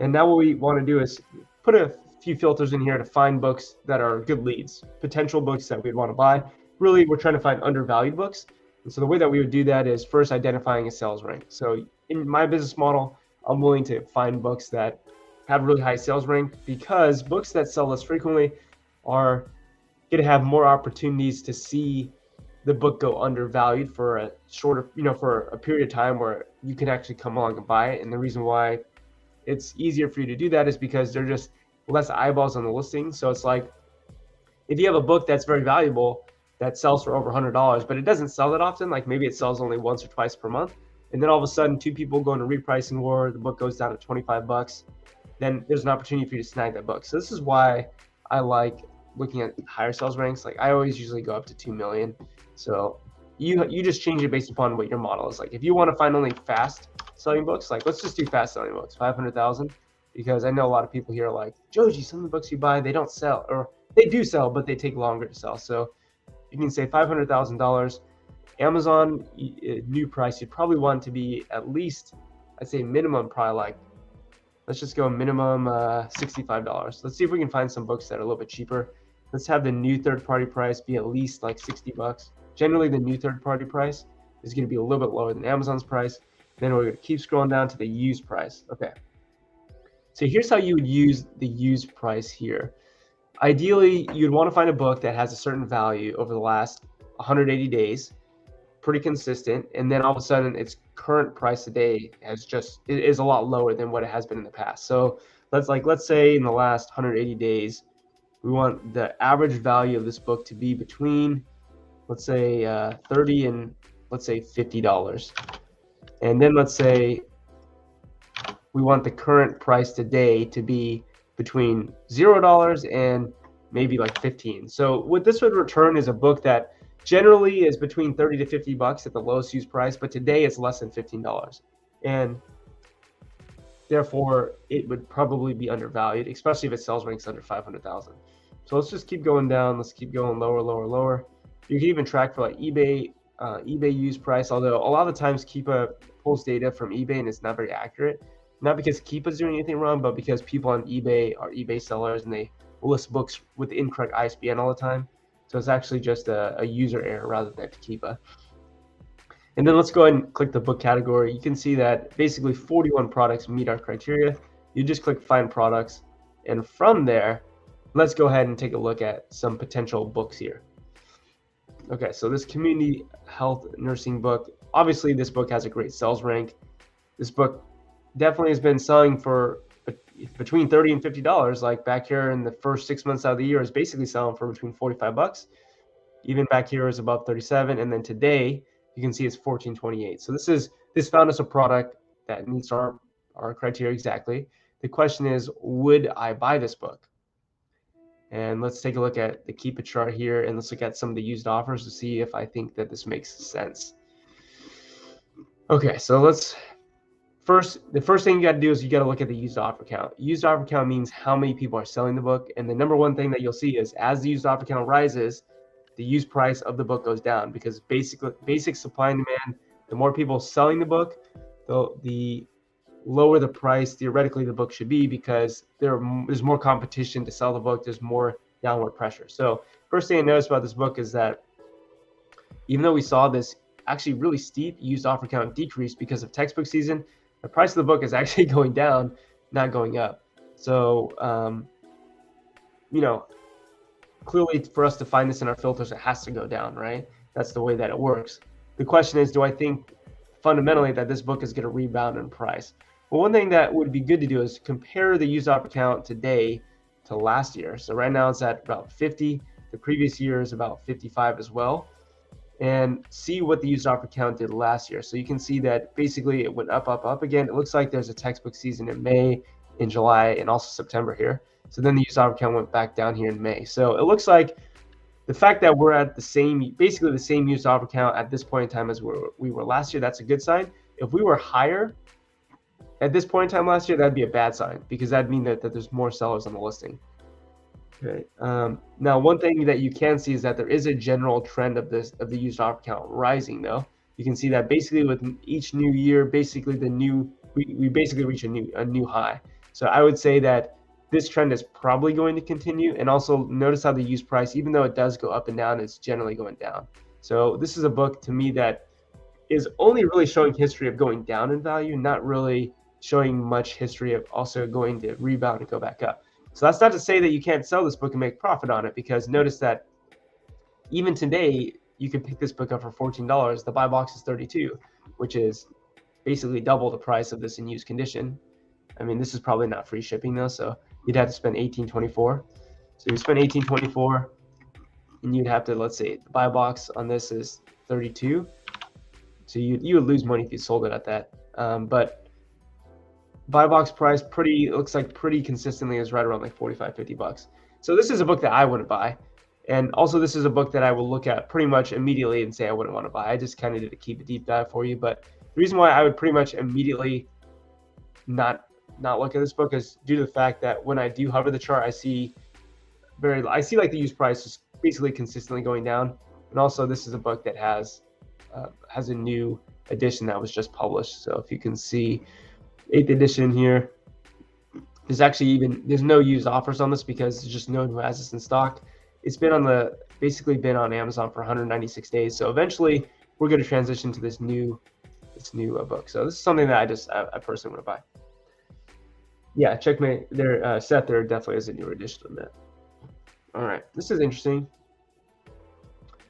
And now what we want to do is put a few filters in here to find books that are good leads, potential books that we'd want to buy. Really, we're trying to find undervalued books. And so the way that we would do that is first identifying a sales rank. So in my business model, I'm willing to find books that have really high sales rank, because books that sell less frequently are going to have more opportunities to see the book go undervalued for a shorter, for a period of time where you can actually come along and buy it. And the reason why it's easier for you to do that is because there are just less eyeballs on the listing. So it's like, if you have a book that's very valuable that sells for over $100, but it doesn't sell that often, like maybe it sells only once or twice per month, and then all of a sudden 2 people go into repricing war, the book goes down to 25 bucks, then there's an opportunity for you to snag that book. So this is why I like looking at higher sales ranks. Like I always usually go up to 2 million. So you just change it based upon what your model is. Like if you want to find only fast selling books, like let's just do fast selling books, 500,000, because I know a lot of people here are like, Joji, some of the books you buy, they don't sell, or they do sell, but they take longer to sell. So you can say $500,000. Amazon new price, you'd probably want to be at least, I'd say minimum, probably like, let's just go minimum $65. Let's see if we can find some books that are a little bit cheaper. Let's have the new third-party price be at least like 60 bucks. Generally, the new third-party price is going to be a little bit lower than Amazon's price. Then we're going to keep scrolling down to the used price. Okay. So here's how you would use the used price here. Ideally, you'd want to find a book that has a certain value over the last 180 days, pretty consistent, and then all of a sudden its current price today is a lot lower than what it has been in the past. So let's say in the last 180 days, we want the average value of this book to be between, let's say, $30 and let's say $50. And then let's say we want the current price today to be between $0 and maybe like 15. So what this would return is a book that generally is between 30 to 50 bucks at the lowest used price, but today it's less than $15. And therefore it would probably be undervalued, especially if it sells ranks under 500,000. So let's just keep going down. Let's keep going lower, lower, lower. You can even track for like eBay used price, although a lot of the times Keepa pulls data from eBay and it's not very accurate. Not because Keepa's doing anything wrong, but because people on eBay are eBay sellers and they list books with the incorrect ISBN all the time. So it's actually just a user error rather than Keepa. And then let's go ahead and click the book category. You can see that basically 41 products meet our criteria. You just click find products. And from there, let's go ahead and take a look at some potential books here. Okay, so this community health nursing book, obviously this book has a great sales rank. This book definitely has been selling for between $30 and $50. Like back here in the first 6 months out of the year is basically selling for between 45 bucks. Even back here is above 37. And then today you can see it's 14.28. So this found us a product that meets our criteria exactly. The question is, would I buy this book? And let's take a look at the Keepa chart here, and let's look at some of the used offers to see if I think that this makes sense. Okay, so the first thing you got to do is you got to look at the used offer count. Used offer count means how many people are selling the book, and the number one thing that you'll see is as the used offer count rises, the used price of the book goes down, because basic supply and demand, the more people selling the book, the lower the price theoretically the book should be, because there's more competition to sell the book. There's more downward pressure. So first thing I noticed about this book is that even though we saw this actually really steep used offer count decrease because of textbook season, the price of the book is actually going down, not going up. So, you know, clearly for us to find this in our filters, it has to go down, right? That's the way that it works. The question is, do I think fundamentally that this book is going to rebound in price? Well, one thing that would be good to do is compare the used offer count today to last year. So right now it's at about 50. The previous year is about 55 as well. And see what the used offer count did last year. So you can see that basically it went up, up, up again. It looks like there's a textbook season in May, in July, and also September here. So then the used offer count went back down here in May. So it looks like the fact that we're at the same, basically the same used offer count at this point in time as we were last year, that's a good sign. If we were higher at this point in time last year, that'd be a bad sign, because that'd mean that there's more sellers on the listing. Okay. Now, one thing that you can see is that there is a general trend of the used offer count rising. Though you can see that basically with each new year, basically we basically reach a new high. So I would say that this trend is probably going to continue. And also notice how the used price, even though it does go up and down, it's generally going down. So this is a book to me that is only really showing history of going down in value, not really showing much history of also going to rebound and go back up. So that's not to say that you can't sell this book and make profit on it, because notice that even today, you can pick this book up for $14. The buy box is $32, which is basically double the price of this in used condition. I mean, this is probably not free shipping though, so you'd have to spend $18.24. So you spend $18.24, and you'd have to, let's say, the buy box on this is $32. So you would lose money if you sold it at that. But buy box price looks like pretty consistently is right around like 45, 50 bucks. So this is a book that I wouldn't buy. And also this is a book that I will look at pretty much immediately and say I wouldn't want to buy. I just kind of did a Keepa deep dive for you. But the reason why I would pretty much immediately not look at this book is due to the fact that when I do hover the chart, I see like the used price is basically consistently going down. And also this is a book that has a new edition that was just published. So if you can see 8th edition here, there's no used offers on this because there's just no one who has this in stock. It's basically been on Amazon for 196 days. So eventually we're going to transition to this new book. So this is something that I personally want to buy. Yeah, checkmate there. Seth, there definitely is a newer edition on that. All right, this is interesting.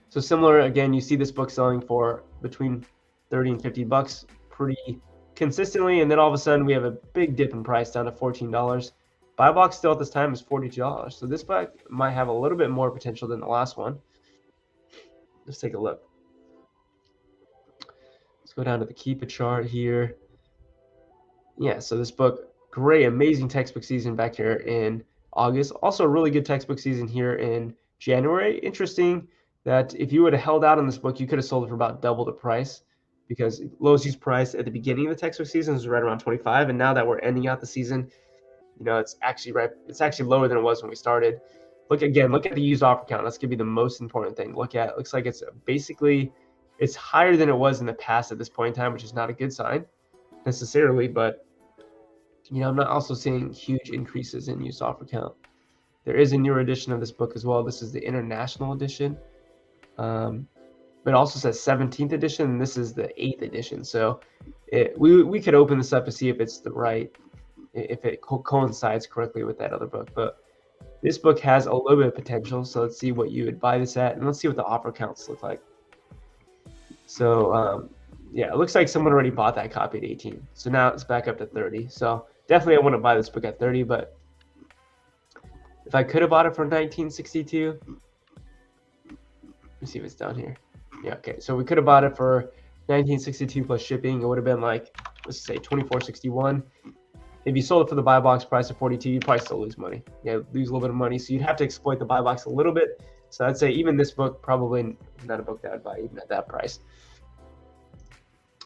So similar, again, you see this book selling for between 30 and 50 bucks pretty consistently, and then all of a sudden we have a big dip in price down to $14. Buy box still at this time is $42. So this book might have a little bit more potential than the last one. Let's take a look. Let's go down to the Keepa chart here. Yeah, so this book, great, amazing textbook season back here in August. Also a really good textbook season here in January. Interesting that if you would have held out on this book, you could have sold it for about double the price, because lowest used price at the beginning of the textbook season was right around 25, and now that we're ending out the season, it's actually lower than it was when we started. Look at the used offer count. That's gonna be the most important thing. It looks like it's higher than it was in the past at this point in time, which is not a good sign necessarily, but I'm not also seeing huge increases in used offer count. There is a newer edition of this book as well. This is the international edition. But it also says 17th edition, and this is the 8th edition. So we could open this up to see if it coincides correctly with that other book. But this book has a little bit of potential. So let's see what you would buy this at, and let's see what the offer counts look like. So yeah, it looks like someone already bought that copy at 18. So now it's back up to 30. So definitely I want to buy this book at 30, but if I could have bought it for 1962, let me see if it's down here. Yeah, okay. So we could have bought it for 1962 plus shipping. It would have been like, let's say $24.61. If you sold it for the buy box price of $42, you'd probably still lose money. Yeah, lose a little bit of money. So you'd have to exploit the buy box a little bit. So I'd say even this book, probably not a book that I'd buy even at that price.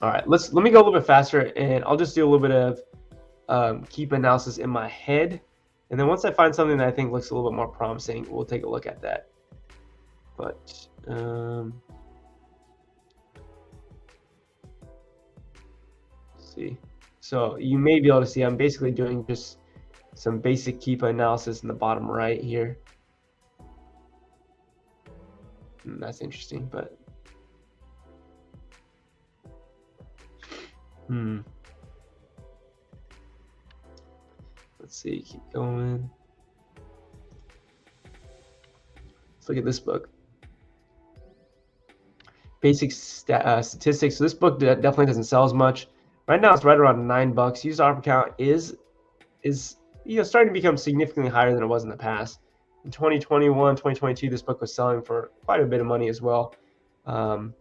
All right, let me go a little bit faster, and I'll just do a little bit of Keepa analysis in my head. And then once I find something that I think looks a little bit more promising, we'll take a look at that. But let's see. So you may be able to see I'm basically doing just some basic Keepa analysis in the bottom right here. That's interesting, but let's see, keep going. Let's look at this book. Basic statistics. So this book definitely doesn't sell as much. Right now it's right around $9. User offer count is starting to become significantly higher than it was in the past. In 2021, 2022, this book was selling for quite a bit of money as well. And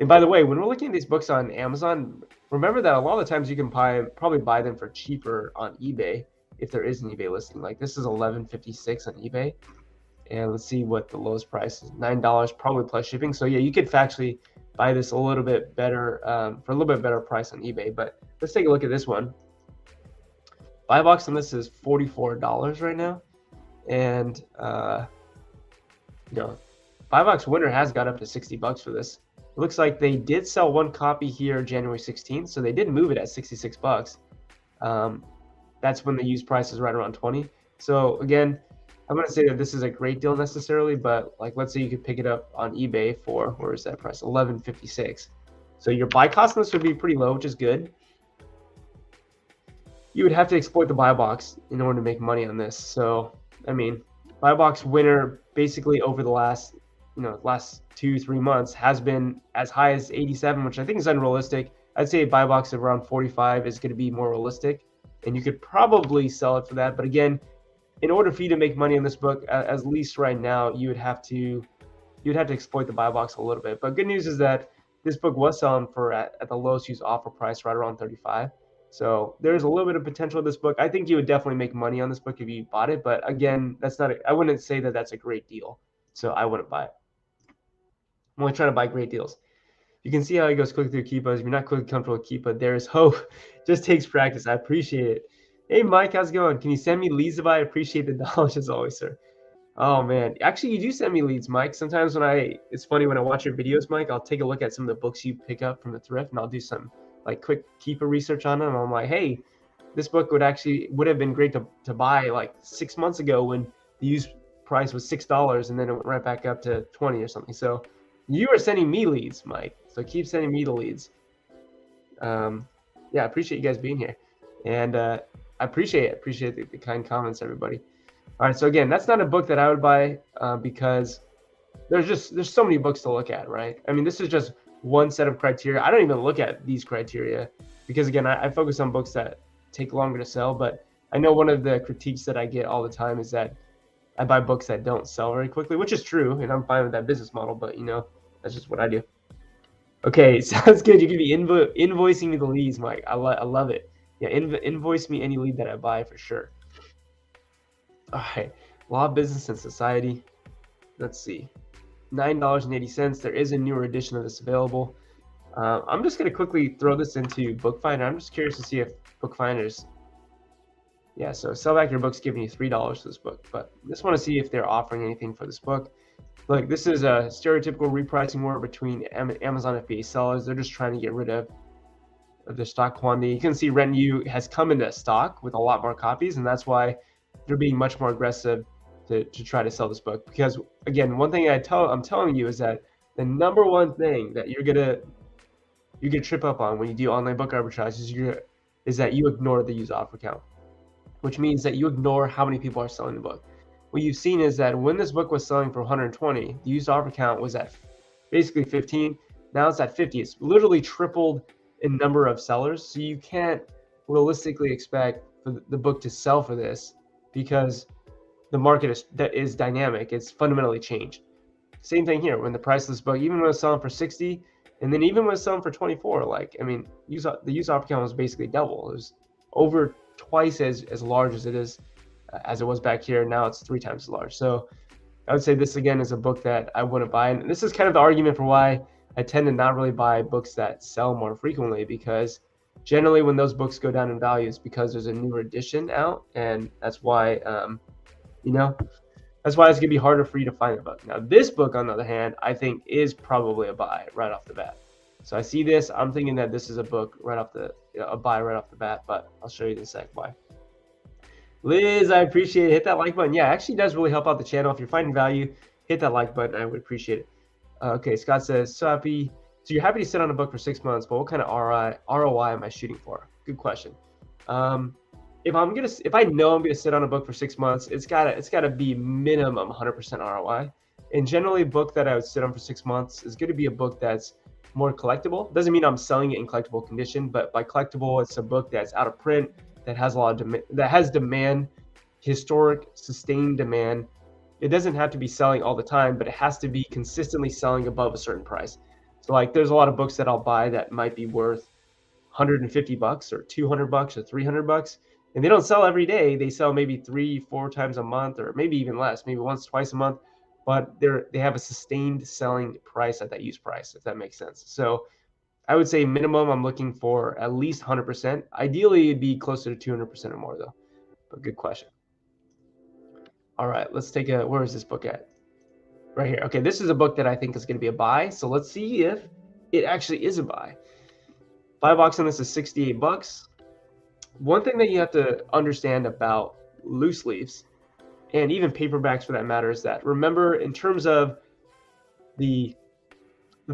by the way, when we're looking at these books on Amazon, remember that a lot of the times you can probably buy them for cheaper on eBay if there is an eBay listing. Like this is $11.56 on eBay. And let's see what the lowest price is. $9 probably plus shipping. So yeah, you could actually buy this a little bit better for a little bit better price on eBay. But let's take a look at this one. Buy box on this is $44 right now. And buy box winner has got up to $60 for this. It looks like they did sell one copy here January 16th, so they did move it at $66. That's when the used price is right around 20. So again, I'm going to say that this is a great deal necessarily, but like let's say you could pick it up on eBay for, where is that price? $11.56. So your buy cost on this would be pretty low, which is good. You would have to exploit the buy box in order to make money on this. So I mean, buy box winner basically over the last 2-3 months has been as high as 87, which I think is unrealistic. I'd say a buy box of around 45 is going to be more realistic, and you could probably sell it for that. But again, in order for you to make money on this book, at least right now, you would have to exploit the buy box a little bit. But good news is that this book was selling for at the lowest used offer price, right around 35. So there's a little bit of potential of this book. I think you would definitely make money on this book if you bought it. But again, I wouldn't say that that's a great deal. So I wouldn't buy it. I'm only trying to buy great deals. You can see how he goes quick through Keepa. If you're not quickly comfortable with Keepa, there is hope. Just takes practice. I appreciate it. Hey, Mike, how's it going? Can you send me leads if I appreciate the knowledge as always, sir? Oh, man. Actually, you do send me leads, Mike. Sometimes it's funny when I watch your videos, Mike, I'll take a look at some of the books you pick up from the thrift, and I'll do some like quick Keepa research on them. And I'm like, hey, this book would have been great to buy like 6 months ago when the used price was $6, and then it went right back up to 20 or something. So you are sending me leads, Mike. So keep sending me the leads. Yeah, I appreciate you guys being here. And I appreciate the kind comments, everybody. All right, so again, that's not a book that I would buy because there's so many books to look at, right? I mean, this is just one set of criteria. I don't even look at these criteria because again, I focus on books that take longer to sell. But I know one of the critiques that I get all the time is that I buy books that don't sell very quickly, which is true, and I'm fine with that business model. But that's just what I do. Okay, sounds good. You can be invoicing me the leads, Mike. I love it. Yeah, invoice me any lead that I buy for sure. All right, Law, Business, and Society. Let's see, $9.80. There is a newer edition of this available. I'm just going to quickly throw this into Bookfinder. I'm just curious to see if Bookfinder's, yeah, so Sell Back Your Book's giving you $3 for this book, but I just want to see if they're offering anything for this book. Look, this is a stereotypical repricing war between Amazon FBA sellers. They're just trying to get rid of their stock quantity. You can see Rent You has come into stock with a lot more copies, and that's why they're being much more aggressive to try to sell this book. Because again, one thing I'm telling you is that the number one thing that you're gonna trip up on when you do online book arbitrage is that you ignore the used offer count, which means that you ignore how many people are selling the book. What you've seen is that when this book was selling for 120, the used offer count was at basically 15. Now it's at 50. It's literally tripled in number of sellers. So you can't realistically expect for the book to sell for this because the market is dynamic. It's fundamentally changed. Same thing here. When the price of this book, even when it was selling for 60, and then even when it's selling for 24, like, I mean, the used offer count was basically double. It was over twice as large as it was back here. Now it's 3 times as large. So I would say this again is a book that I wouldn't buy. And this is kind of the argument for why I tend to not really buy books that sell more frequently, because generally when those books go down in value, it's because there's a newer edition out, and that's why that's why it's gonna be harder for you to find the book. Now this book, on the other hand, I think is probably a buy right off the bat. So I see this, I'm thinking that this is a book right off the a buy right off the bat, but I'll show you in a sec why. Liz, I appreciate it. Hit that like button. Yeah, it actually does really help out the channel. If you're finding value, hit that like button. I would appreciate it. Okay, Scott says, so you're happy to sit on a book for 6 months, but what kind of ROI am I shooting for? Good question. If I know I'm gonna sit on a book for 6 months, it's gotta be minimum 100% ROI. And generally, a book that I would sit on for 6 months is going to be a book that's more collectible. Doesn't mean I'm selling it in collectible condition, but by collectible, it's a book that's out of print, that has a lot of that has demand, historic, sustained demand. It doesn't have to be selling all the time, but it has to be consistently selling above a certain price. So like, there's a lot of books that I'll buy that might be worth $150 or $200 or $300, and they don't sell every day. They sell maybe 3-4 times a month, or maybe even less, maybe once, twice a month. But they have a sustained selling price at that use price, if that makes sense. So I would say minimum, I'm looking for at least 100%. Ideally, it'd be closer to 200% or more, though. But good question. All right, let's take a, where is this book at? Right here. Okay, this is a book that I think is going to be a buy. So let's see if it actually is a buy. Buy box on this is $68. One thing that you have to understand about loose leaves, and even paperbacks for that matter, is that, remember, in terms of the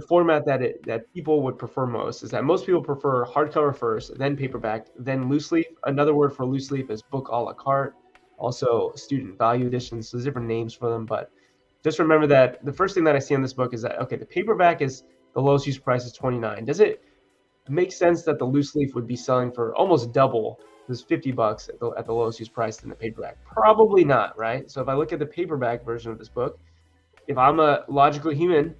format that people would prefer most, is that most people prefer hardcover first, then paperback, then loose leaf. Another word for loose leaf is book a la carte, also student value editions. So there's different names for them, but just remember that the first thing that I see on this book is that, okay, the paperback is the lowest use price is $29. Does it make sense that the loose leaf would be selling for almost double this $50 at the lowest use price than the paperback? Probably not, right? So if I look at the paperback version of this book, if I'm a logical human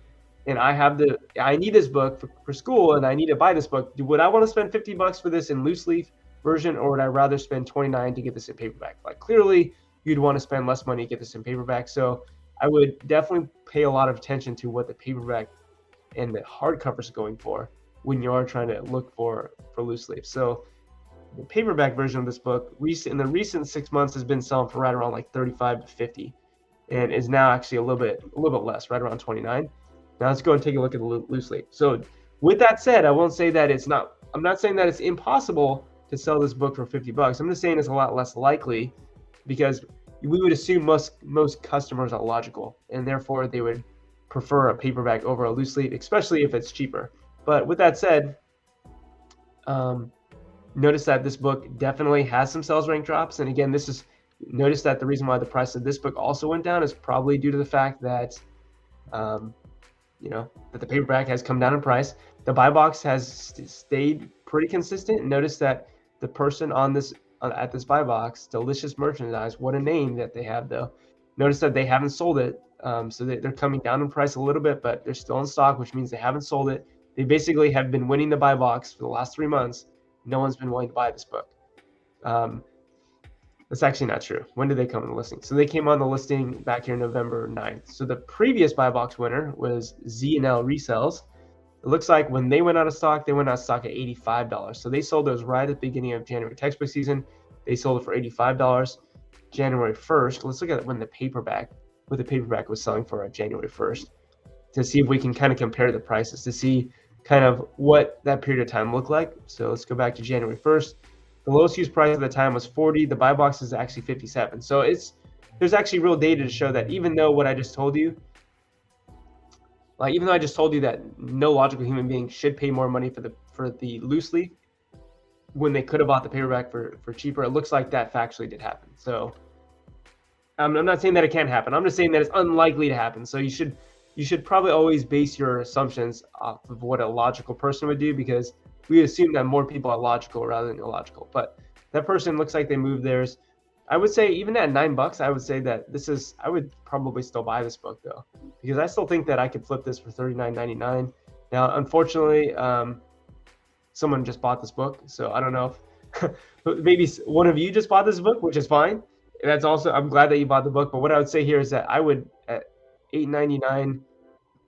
and I need this book for school and I need to buy this book, would I want to spend $50 for this in loose leaf version, or would I rather spend $29 to get this in paperback? Like, clearly you'd want to spend less money to get this in paperback. So I would definitely pay a lot of attention to what the paperback and the hardcover is going for when you are trying to look for loose leaf. So the paperback version of this book in the recent 6 months has been selling for right around like 35 to 50, and is now actually a little bit less, right around 29. Now let's go and take a look at the loose leaf. So with that said, I won't say that I'm not saying that it's impossible to sell this book for $50. I'm just saying it's a lot less likely, because we would assume most customers are logical, and therefore they would prefer a paperback over a loose leaf, especially if it's cheaper. But with that said, notice that this book definitely has some sales rank drops. And again, notice that the reason why the price of this book also went down is probably due to the fact that, that the paperback has come down in price. The buy box has stayed pretty consistent. Notice that the person at this buy box, Delicious Merchandise, what a name that they have, though. Notice that they haven't sold it. So they're coming down in price a little bit, but they're still in stock, which means they haven't sold it. They basically have been winning the buy box for the last 3 months. No one's been willing to buy this book. That's actually not true. When did they come on the listing? So they came on the listing back here November 9th. So the previous buy box winner was Z&L Resells. It looks like when they went out of stock, they went out of stock at $85. So they sold those right at the beginning of January textbook season. They sold it for $85. January 1st, let's look at what the paperback was selling for on January 1st, to see if we can kind of compare the prices, to see kind of what that period of time looked like. So let's go back to January 1st. The lowest use price at the time was $40. The buy box is actually $57. So there's actually real data to show that, even though what I just told you, even though I just told you that no logical human being should pay more money for the loose leaf when they could have bought the paperback for cheaper, it looks like that factually did happen. So I'm not saying that it can't happen. I'm just saying that it's unlikely to happen. So you should probably always base your assumptions off of what a logical person would do, because we assume that more people are logical rather than illogical. But that person looks like they moved theirs. I would say even at $9, I would say that I would probably still buy this book, though, because I still think that I could flip this for $39.99. Now, unfortunately, someone just bought this book, so I don't know if maybe one of you just bought this book, which is fine. That's also, I'm glad that you bought the book. But what I would say here is that I would, at $8.99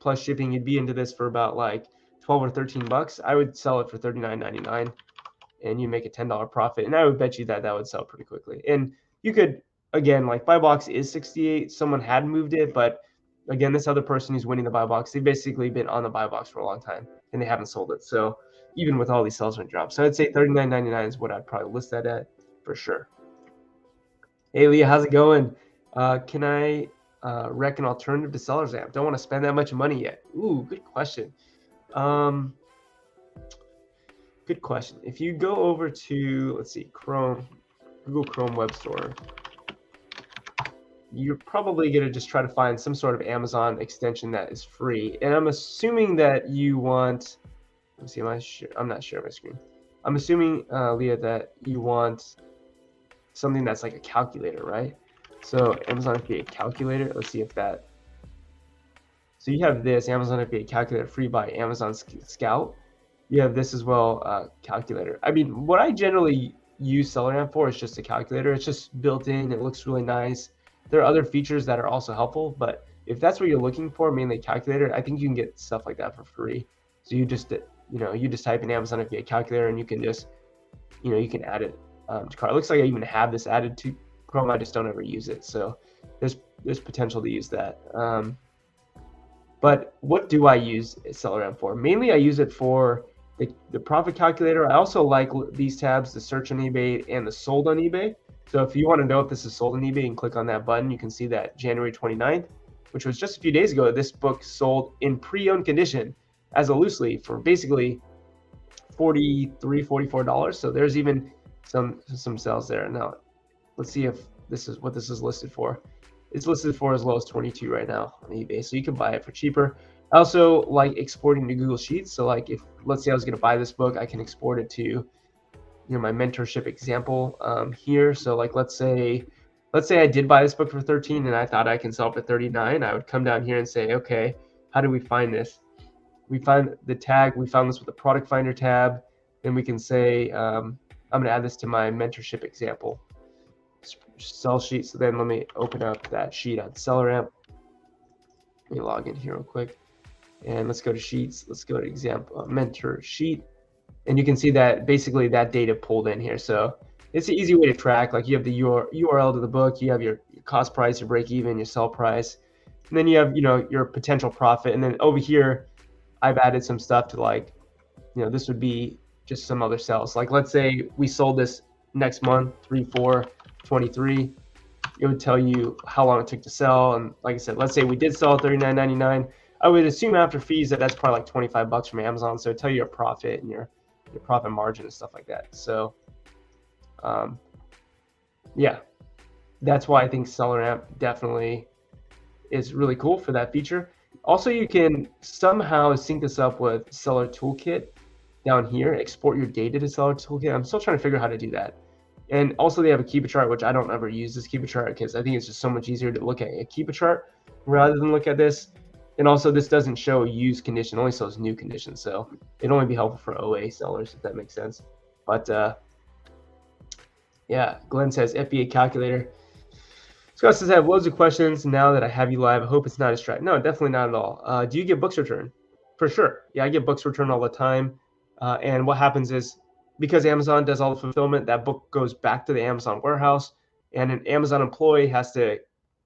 plus shipping, you'd be into this for about like 12 or 13 bucks. I would sell it for $39.99, and you make a $10 profit. And I would bet you that would sell pretty quickly. And you could, again, like, buy box is $68. Someone had moved it, but again, this other person who's winning the buy box, they've basically been on the buy box for a long time and they haven't sold it. So even with all these sales rent drops. So I'd say $39.99 is what I'd probably list that at for sure. Hey Leah, how's it going? Can I rec an alternative to Seller's Amp? Don't want to spend that much money yet. Ooh, good question. Good question. If you go over to, let's see, Chrome, Google Chrome Web Store, you're probably going to just try to find some sort of Amazon extension that is free. And I'm assuming that you want, let me see, I'm not sharing my screen. I'm assuming, Leah, that you want something that's like a calculator, right? So Amazon FBA calculator, let's see if that, so you have this Amazon FBA calculator free by Amazon Scout. You have this as well, calculator. I mean, what I generally use SellerAmp for is just a calculator. It's just built in, it looks really nice. There are other features that are also helpful, but if that's what you're looking for, mainly calculator, I think you can get stuff like that for free. So you just, you just type in Amazon FBA calculator and you can just, you can add it to cart. It looks like I even have this added to Chrome. I just don't ever use it. So there's potential to use that. But what do I use SellerAmp for? Mainly I use it for the profit calculator. I also like these tabs, the search on eBay and the sold on eBay. So if you want to know if this is sold on eBay and click on that button, you can see that January 29th, which was just a few days ago, this book sold in pre-owned condition as a loose leaf for basically $43, $44. So there's even some sales there. Now, let's see if this is what this is listed for. It's listed for as low as 22 right now on eBay, so you can buy it for cheaper. I also like exporting to Google Sheets. So like if, let's say I was going to buy this book, I can export it to, my mentorship example here. So like, let's say I did buy this book for 13 and I thought I can sell it for 39. I would come down here and say, okay, how do we find this? We find the tag, we found this with the product finder tab. Then we can say, I'm going to add this to my mentorship example sell sheet. So then let me open up that sheet on SellerAmp. Let me log in here real quick. And let's go to sheets. Let's go to example mentor sheet. And you can see that basically that data pulled in here. So it's an easy way to track. Like you have the URL to the book, you have your cost price, your break even, your sell price, and then you have your potential profit. And then over here, I've added some stuff to like, this would be just some other sales. Like let's say we sold this next month, 3/4/23. It would tell you how long it took to sell. And like I said, let's say we did sell $39.99. I would assume after fees that's probably like $25 from Amazon. So it'd tell you your profit and your profit margin and stuff like that. So yeah, that's why I think SellerAmp definitely is really cool for that feature. Also, you can somehow sync this up with Seller Toolkit down here, export your data to Seller Toolkit. I'm still trying to figure out how to do that. And also they have a Keepa chart, which I don't ever use this Keepa chart because I think it's just so much easier to look at a Keepa chart rather than look at this. And also this doesn't show used condition, only shows new condition. So it'd only be helpful for OA sellers, if that makes sense. But yeah, Glenn says FBA calculator. Scott says I have loads of questions now that I have you live. I hope it's not a distract. No, definitely not at all. Do you get books returned? For sure. Yeah, I get books returned all the time. And what happens is, because Amazon does all the fulfillment, that book goes back to the Amazon warehouse, and an Amazon employee has to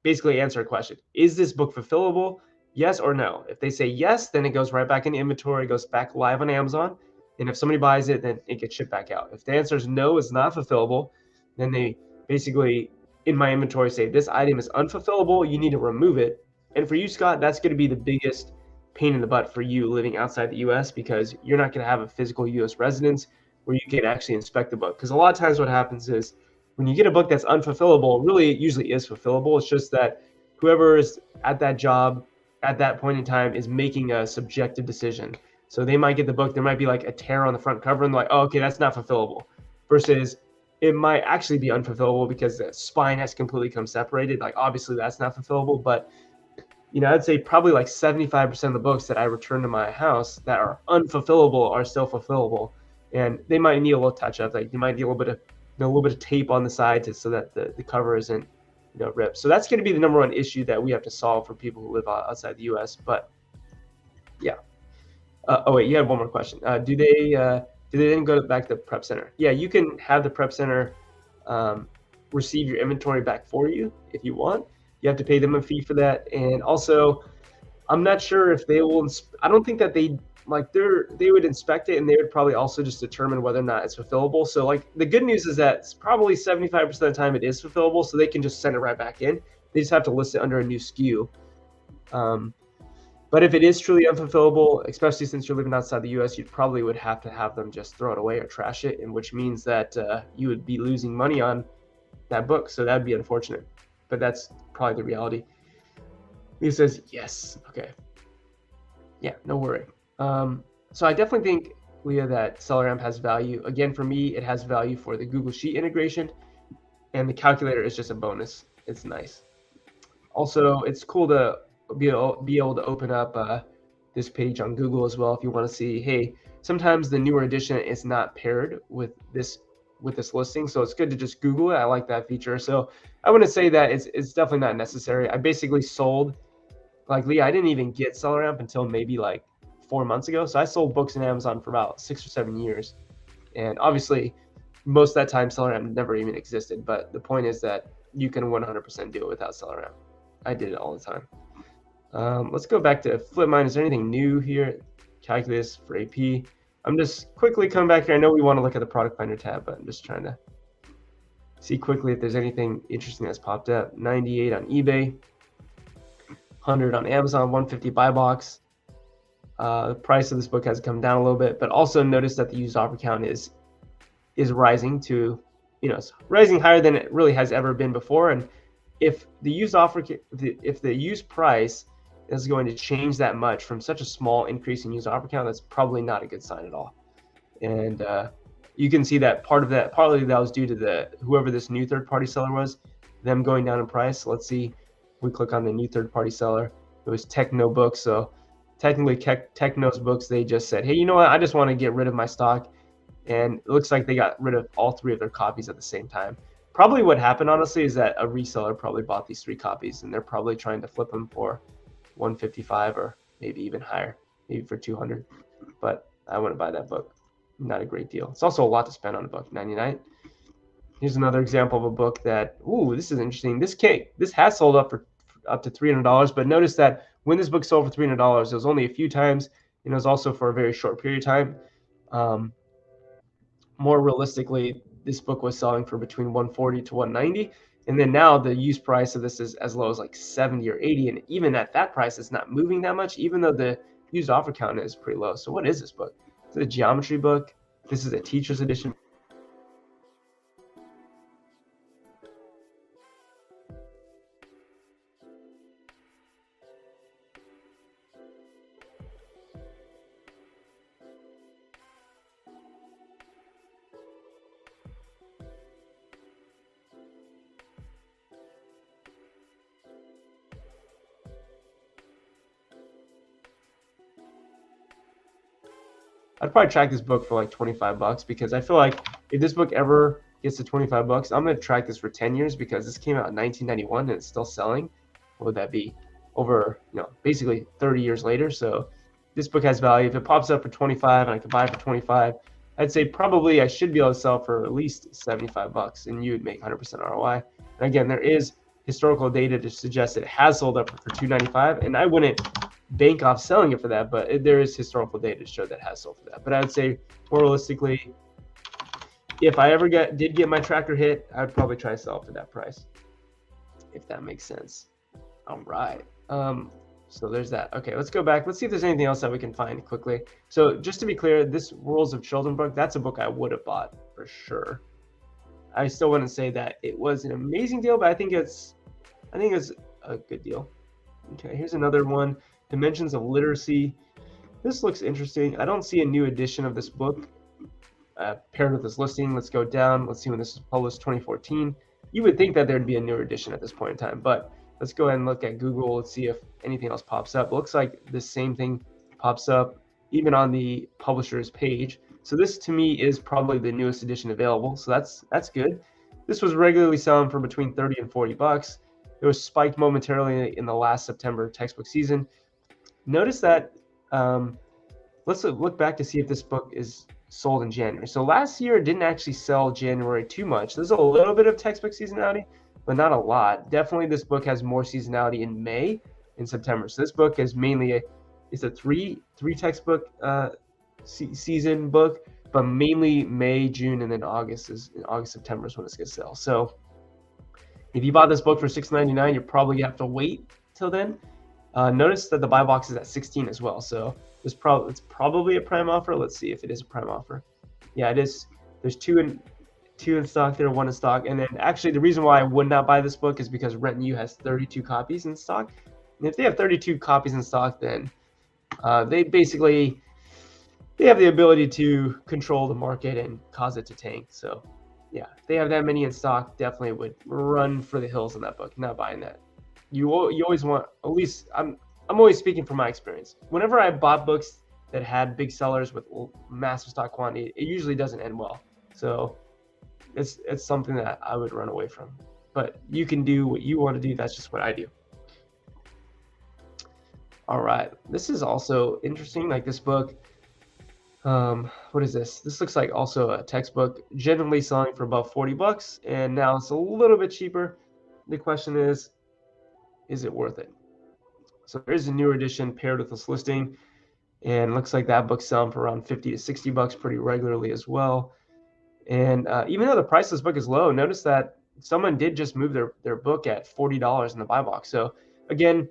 basically answer a question. Is this book fulfillable? Yes or no? If they say yes, then it goes right back into inventory, goes back live on Amazon. And if somebody buys it, then it gets shipped back out. If the answer is no, it's not fulfillable, then they basically, in my inventory, say this item is unfulfillable, you need to remove it. And for you, Scott, that's going to be the biggest pain in the butt for you living outside the US, because you're not going to have a physical US residence where you can actually inspect the book. Because a lot of times what happens is when you get a book that's unfulfillable, really it usually is fulfillable. It's just that whoever is at that job at that point in time is making a subjective decision. So they might get the book, there might be like a tear on the front cover and they're like, oh, okay, that's not fulfillable. Versus it might actually be unfulfillable because the spine has completely come separated. Like obviously that's not fulfillable, but I'd say probably like 75% of the books that I return to my house that are unfulfillable are still fulfillable. And they might need a little touch up. Like you might need a little bit of tape on the side so that the cover isn't ripped. So that's going to be the number one issue that we have to solve for people who live outside the U.S. But yeah. Oh wait, you had one more question. Do they then go back to the prep center? Yeah, you can have the prep center receive your inventory back for you if you want. You have to pay them a fee for that. And also, I'm not sure if they will. I don't think that they like they would inspect it and they would probably also just determine whether or not it's fulfillable. So like the good news is that it's probably 75% of the time it is fulfillable, so they can just send it right back in. They just have to list it under a new SKU. But if it is truly unfulfillable, especially since you're living outside the US, you probably would have to have them just throw it away or trash it, and which means that you would be losing money on that book. So that'd be unfortunate, but that's probably the reality. He says, yes, okay. Yeah, no worry. So I definitely think, Leah, that SellerAmp has value. Again, for me, it has value for the Google Sheet integration, and the calculator is just a bonus. It's nice. Also, it's cool to be able to open up this page on Google as well if you want to see, hey, sometimes the newer edition is not paired with this listing, so it's good to just Google it. I like that feature. So I wouldn't say that it's definitely not necessary. I basically sold, like Leah, I didn't even get SellerAmp until maybe like 4 months ago. So I sold books in Amazon for about 6 or 7 years. And obviously, most of that time, SellerAmp never even existed. But the point is that you can 100% do it without SellerAmp. I did it all the time. Let's go back to FlipMine. Is there anything new here? Calculus for AP. I'm just quickly coming back here. I know we want to look at the Product Finder tab, but I'm just trying to see quickly if there's anything interesting that's popped up. 98 on eBay. 100 on Amazon, 150 buy box. The price of this book has come down a little bit, but also notice that the used offer count is rising to, it's rising higher than it really has ever been before. And if the used offer, if the used price is going to change that much from such a small increase in used offer count, that's probably not a good sign at all. And you can see that partly that was due to whoever this new third-party seller was, them going down in price. Let's see. We click on the new third-party seller. It was Techno Books. So technically Techno's books, they just said, hey, you know what? I just want to get rid of my stock. And it looks like they got rid of all 3 of their copies at the same time. Probably what happened, honestly, is that a reseller probably bought these 3 copies, and they're probably trying to flip them for 155 or maybe even higher, maybe for 200. But I wouldn't buy that book. Not a great deal. It's also a lot to spend on a book, 99. Here's another example of a book that, this is interesting. This has sold up for up to $300, but notice that when this book sold for $300, it was only a few times, and it was also for a very short period of time. More realistically, this book was selling for between 140 to 190, and then now the used price of this is as low as like 70 or 80, and even at that price, it's not moving that much, even though the used offer count is pretty low. So what is this book? It's a geometry book. This is a teacher's edition. I'd probably track this book for like 25 bucks, because I feel like if this book ever gets to 25 bucks, I'm going to track this for 10 years, because this came out in 1991 and it's still selling. What would that be? Over, basically 30 years later. So this book has value. If it pops up for 25 and I can buy it for 25, I'd say probably I should be able to sell for at least 75 bucks, and you would make 100% ROI. And again, there is historical data to suggest it has sold up for 295, and I wouldn't bank off selling it for that, but there is historical data to show that it has sold for that. But I would say more realistically, if I ever did get my tracker hit, I would probably try to sell it for that price, if that makes sense. All right. So there's that. Okay, let's go back. Let's see if there's anything else that we can find quickly. So just to be clear, this Worlds of Children book, that's a book I would have bought for sure. I still wouldn't say that it was an amazing deal, but I think it's a good deal. Okay, here's another one. Dimensions of Literacy. This looks interesting. I don't see a new edition of this book paired with this listing. Let's go down. Let's see when this was published, 2014. You would think that there'd be a newer edition at this point in time, but let's go ahead and look at Google. Let's see if anything else pops up. It looks like the same thing pops up even on the publisher's page. So this to me is probably the newest edition available. So that's good. This was regularly selling for between 30 and 40 bucks. It was spiked momentarily in the last September textbook season. Notice that, let's look back to see if this book is sold in January. So last year it didn't actually sell January too much. There's a little bit of textbook seasonality, but not a lot. Definitely this book has more seasonality in May and September. So this book is mainly it's a three textbook season book, but mainly May, June, and then August, September is when it's gonna sell. So if you bought this book for $6.99, you're probably gonna have to wait till then. Notice that the buy box is at 16 as well, so it's probably a prime offer. Let's see if it is a prime offer. Yeah, it is. There's two in stock there, one in stock, and then actually the reason why I would not buy this book is because Rent You has 32 copies in stock, and if they have 32 copies in stock, then they have the ability to control the market and cause it to tank. So yeah, if they have that many in stock, definitely would run for the hills in that book. Not buying that. You always want, at least I'm always speaking from my experience. Whenever I bought books that had big sellers with massive stock quantity, it usually doesn't end well. So it's something that I would run away from. But you can do what you want to do. That's just what I do. All right, this is also interesting. Like this book, what is this? This looks like also a textbook, generally selling for about 40 bucks, and now it's a little bit cheaper. The question is it worth it? So there is a newer edition paired with this listing, and looks like that book's selling for around 50 to 60 bucks pretty regularly as well. And even though the price of this book is low, notice that someone did just move their book at $40 in the buy box. So again,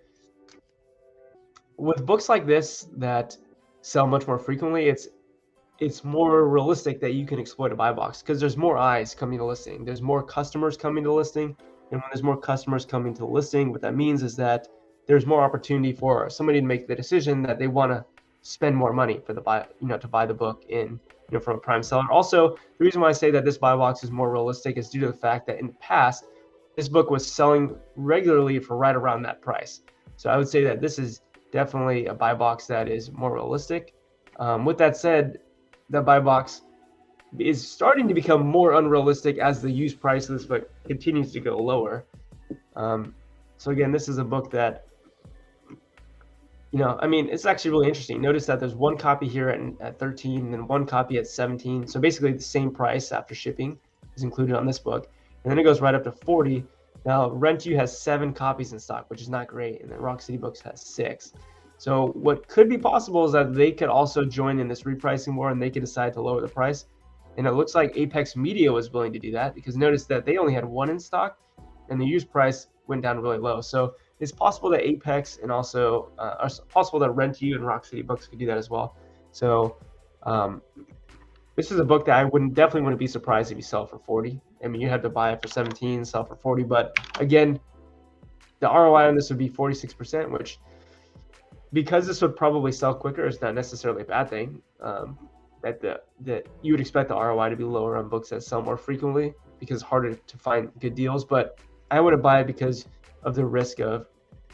with books like this that sell much more frequently, it's more realistic that you can exploit a buy box because there's more eyes coming to listing. There's more customers coming to listing. And when there's more customers coming to the listing, what that means is that there's more opportunity for somebody to make the decision that they want to spend more money for the buy, to buy the book in, from a prime seller. Also, the reason why I say that this buy box is more realistic is due to the fact that in the past, this book was selling regularly for right around that price. So I would say that this is definitely a buy box that is more realistic. With that said, the buy box is starting to become more unrealistic as the used price of this book continues to go lower. So again, this is a book that, it's actually really interesting. Notice that there's one copy here at 13 and then one copy at 17. So basically the same price after shipping is included on this book. And then it goes right up to 40. Now Rent You has 7 copies in stock, which is not great. And then Rock City Books has 6. So what could be possible is that they could also join in this repricing war and they could decide to lower the price. And it looks like Apex Media was willing to do that because notice that they only had 1 in stock and the used price went down really low. So it's possible that Apex and also possible that Rent You and Rock City Books could do that as well. So this is a book that I definitely wouldn't be surprised if you sell it for 40. I mean, you have to buy it for 17, sell for 40. But again, the ROI on this would be 46%, which because this would probably sell quicker, it's not necessarily a bad thing. That you would expect the ROI to be lower on books that sell more frequently because it's harder to find good deals. But I wouldn't buy it because of the risk of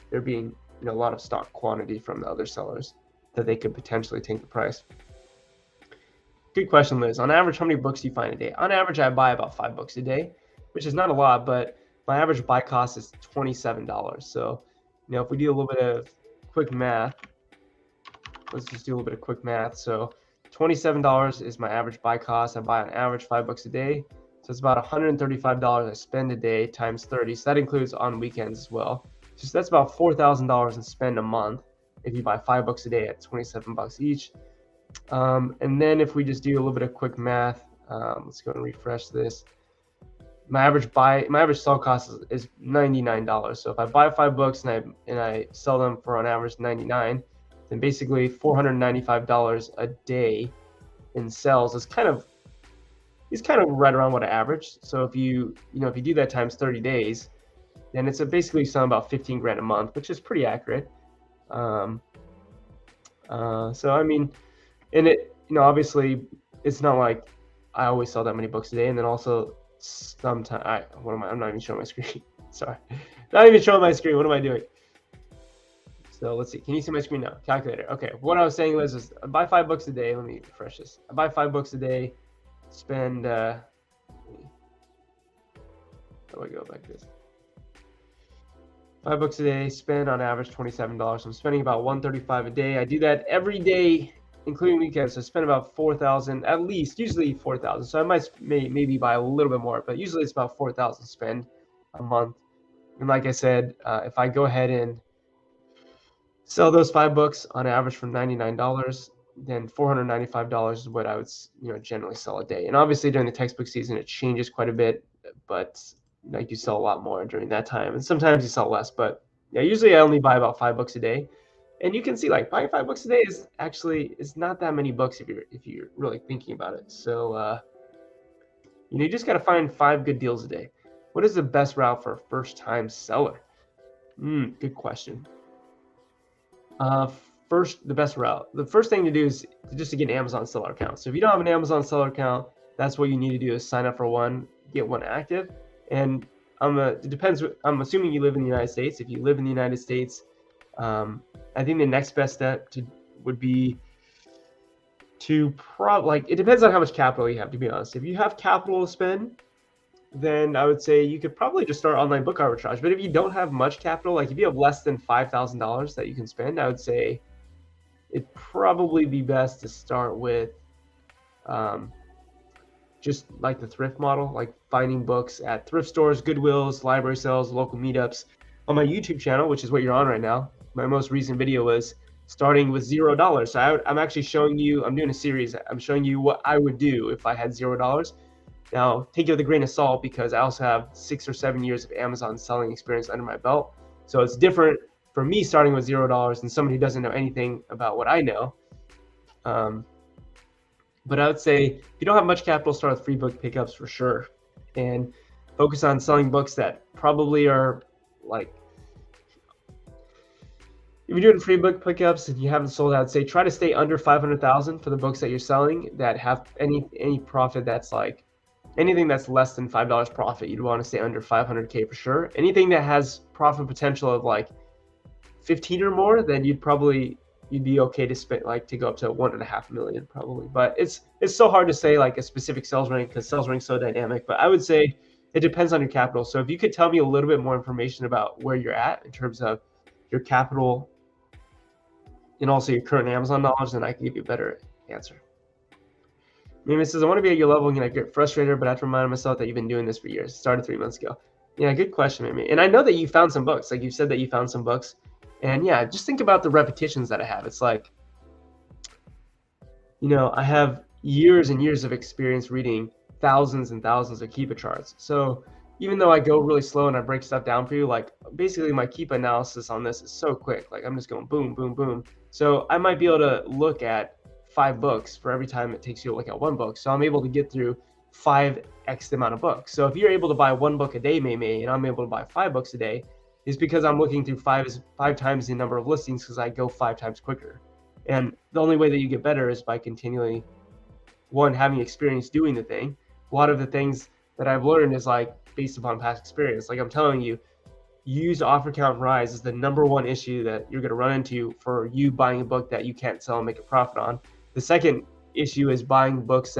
there being a lot of stock quantity from the other sellers that they could potentially tank the price. Good question, Liz. On average, how many books do you find a day? On average, I buy about 5 books a day, which is not a lot, but my average buy cost is $27. So, if we do a little bit of quick math, let's just do a little bit of quick math. So $27 is my average buy cost. I buy on average 5 books a day. So it's about $135 I spend a day times 30. So that includes on weekends as well. So that's about $4,000 in spend a month if you buy 5 books a day at 27 bucks each. And then if we just do a little bit of quick math, let's go and refresh this. My average sell cost is $99. So if I buy 5 books and I sell them for on average $99, then basically $495 a day in sales is kind of right around what I average. So if you do that times 30 days, then it's basically selling about 15 grand a month, which is pretty accurate. So I mean, and it obviously it's not like I always sell that many books a day, and then also sometimes I'm not even showing my screen. Sorry, not even showing my screen. What am I doing? So let's see. Can you see my screen now? Calculator. Okay. What I was saying is I buy 5 books a day. Let me refresh this. I buy 5 books a day. Spend. How do I go like this? 5 books a day. Spend on average $27. I'm spending about $135 a day. I do that every day, including weekends. So I spend about $4,000 at least. Usually $4,000. So I might maybe buy a little bit more, but usually it's about $4,000 spend a month. And like I said, if I go ahead and sell those 5 books on average for $99. Then $495 is what I would, generally sell a day. And obviously during the textbook season, it changes quite a bit, but like you sell a lot more during that time. And sometimes you sell less, but yeah, usually I only buy about 5 books a day. And you can see like buying 5 books a day is not that many books if you're really thinking about it. So you just got to find 5 good deals a day. What is the best route for a first-time seller? Good question. The best route. The first thing to do is just to get an Amazon seller account. So if you don't have an Amazon seller account, that's what you need to do is sign up for one, get one active. And it depends. I'm assuming you live in the United States. If you live in the United States, I think the next best step would be to it depends on how much capital you have, to be honest. If you have capital to spend, then I would say you could probably just start online book arbitrage. But if you don't have much capital, like if you have less than $5,000 that you can spend, I would say it'd probably be best to start with just like the thrift model, like finding books at thrift stores, Goodwills, library sales, local meetups. On my YouTube channel, which is what you're on right now, my most recent video was starting with $0. So I'm actually showing you, I'm doing a series. I'm showing you what I would do if I had $0. Now, take it with a grain of salt because I also have 6 or 7 years of Amazon selling experience under my belt. So it's different for me starting with $0 than somebody who doesn't know anything about what I know. But I would say if you don't have much capital, start with free book pickups for sure. And focus on selling books that probably are like, if you're doing free book pickups and you haven't sold, I'd say try to stay under 500,000 for the books that you're selling that have any profit that's like, anything that's less than $5 profit, you'd want to stay under 500K for sure. Anything that has profit potential of like 15 or more, then you'd be okay to spend to go up to 1.5 million probably. But it's so hard to say like a specific sales rank because sales rank's so dynamic. But I would say it depends on your capital. So if you could tell me a little bit more information about where you're at in terms of your capital and also your current Amazon knowledge, then I can give you a better answer. Mimi says, I want to be at your level and I get frustrated, but I have to remind myself that you've been doing this for years. Started 3 months ago. Yeah, good question, Mimi. And I know that you found some books. Like you said that you found some books. And yeah, just think about the repetitions that I have. It's like, I have years and years of experience reading thousands and thousands of Keepa charts. So even though I go really slow and I break stuff down for you, like basically my Keepa analysis on this is so quick. Like I'm just going boom, boom, boom. So I might be able to look at 5 books for every time it takes you to look at 1 book. So I'm able to get through 5x the amount of books. So if you're able to buy 1 book a day, Mimi, and I'm able to buy 5 books a day, is because I'm looking through 5 times the number of listings because I go 5 times quicker. And the only way that you get better is by continually, one, having experience doing the thing. A lot of the things that I've learned is like based upon past experience. Like I'm telling you, used offer count rise is the #1 issue that you're going to run into for you buying a book that you can't sell and make a profit on. The second issue is buying books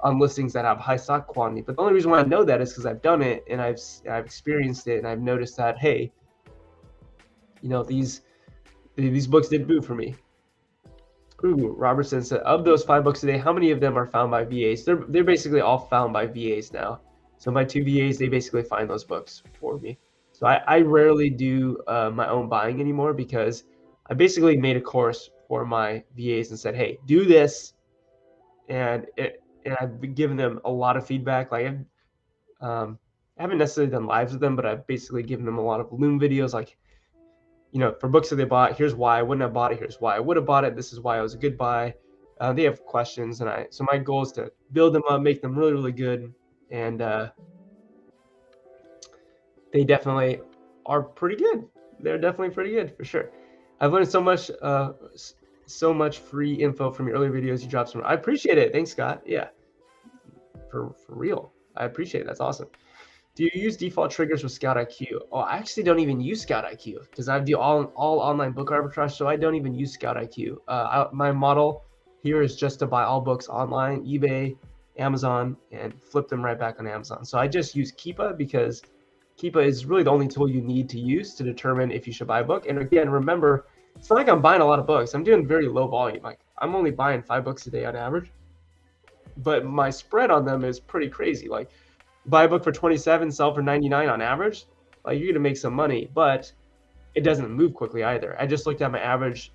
on listings that have high stock quantity. But the only reason why I know that is because I've done it and I've experienced it and I've noticed that, hey, these books did boom for me. Ooh, Robertson said, of those 5 books a day, how many of them are found by VAs? They're basically all found by VAs now. So my 2 VAs, they basically find those books for me. So I rarely do my own buying anymore because I basically made a course for my VAs and said, hey, do this. And I've been giving them a lot of feedback. Like I haven't necessarily done lives with them, but I've basically given them a lot of Loom videos. Like, for books that they bought, here's why I wouldn't have bought it. Here's why I would have bought it. This is why it was a good buy. They have questions, so my goal is to build them up, make them really, really good, and they definitely are pretty good. They're definitely pretty good for sure. I've learned so much free info from your earlier videos you dropped some. I appreciate it. Thanks, Scott. Yeah, for real. I appreciate it. That's awesome. Do you use default triggers with Scout IQ? Oh, I actually don't even use Scout IQ because I do all online book arbitrage, so I don't even use Scout IQ. My model here is just to buy all books online, eBay, Amazon, and flip them right back on Amazon. So I just use Keepa because Keepa is really the only tool you need to use to determine if you should buy a book. And again, remember, it's not like I'm buying a lot of books. I'm doing very low volume. Like I'm only buying 5 books a day on average, but my spread on them is pretty crazy. Like buy a book for 27, sell for 99 on average. Like you're gonna make some money, but it doesn't move quickly either. I just looked at my average,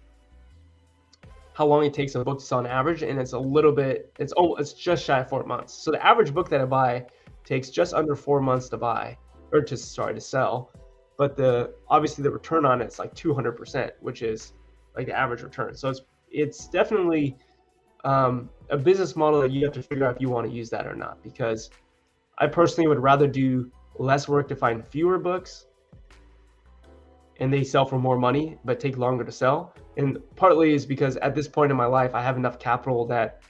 how long it takes a book to sell on average, and it's a little bit, it's just shy of 4 months. So the average book that I buy takes just under 4 months to buy, or to sell. But obviously the return on it's like 200%, which is like the average return. So it's definitely a business model that you have to figure out if you want to use that or not, because I personally would rather do less work to find fewer books and they sell for more money but take longer to sell. And partly is because at this point in my life I have enough capital that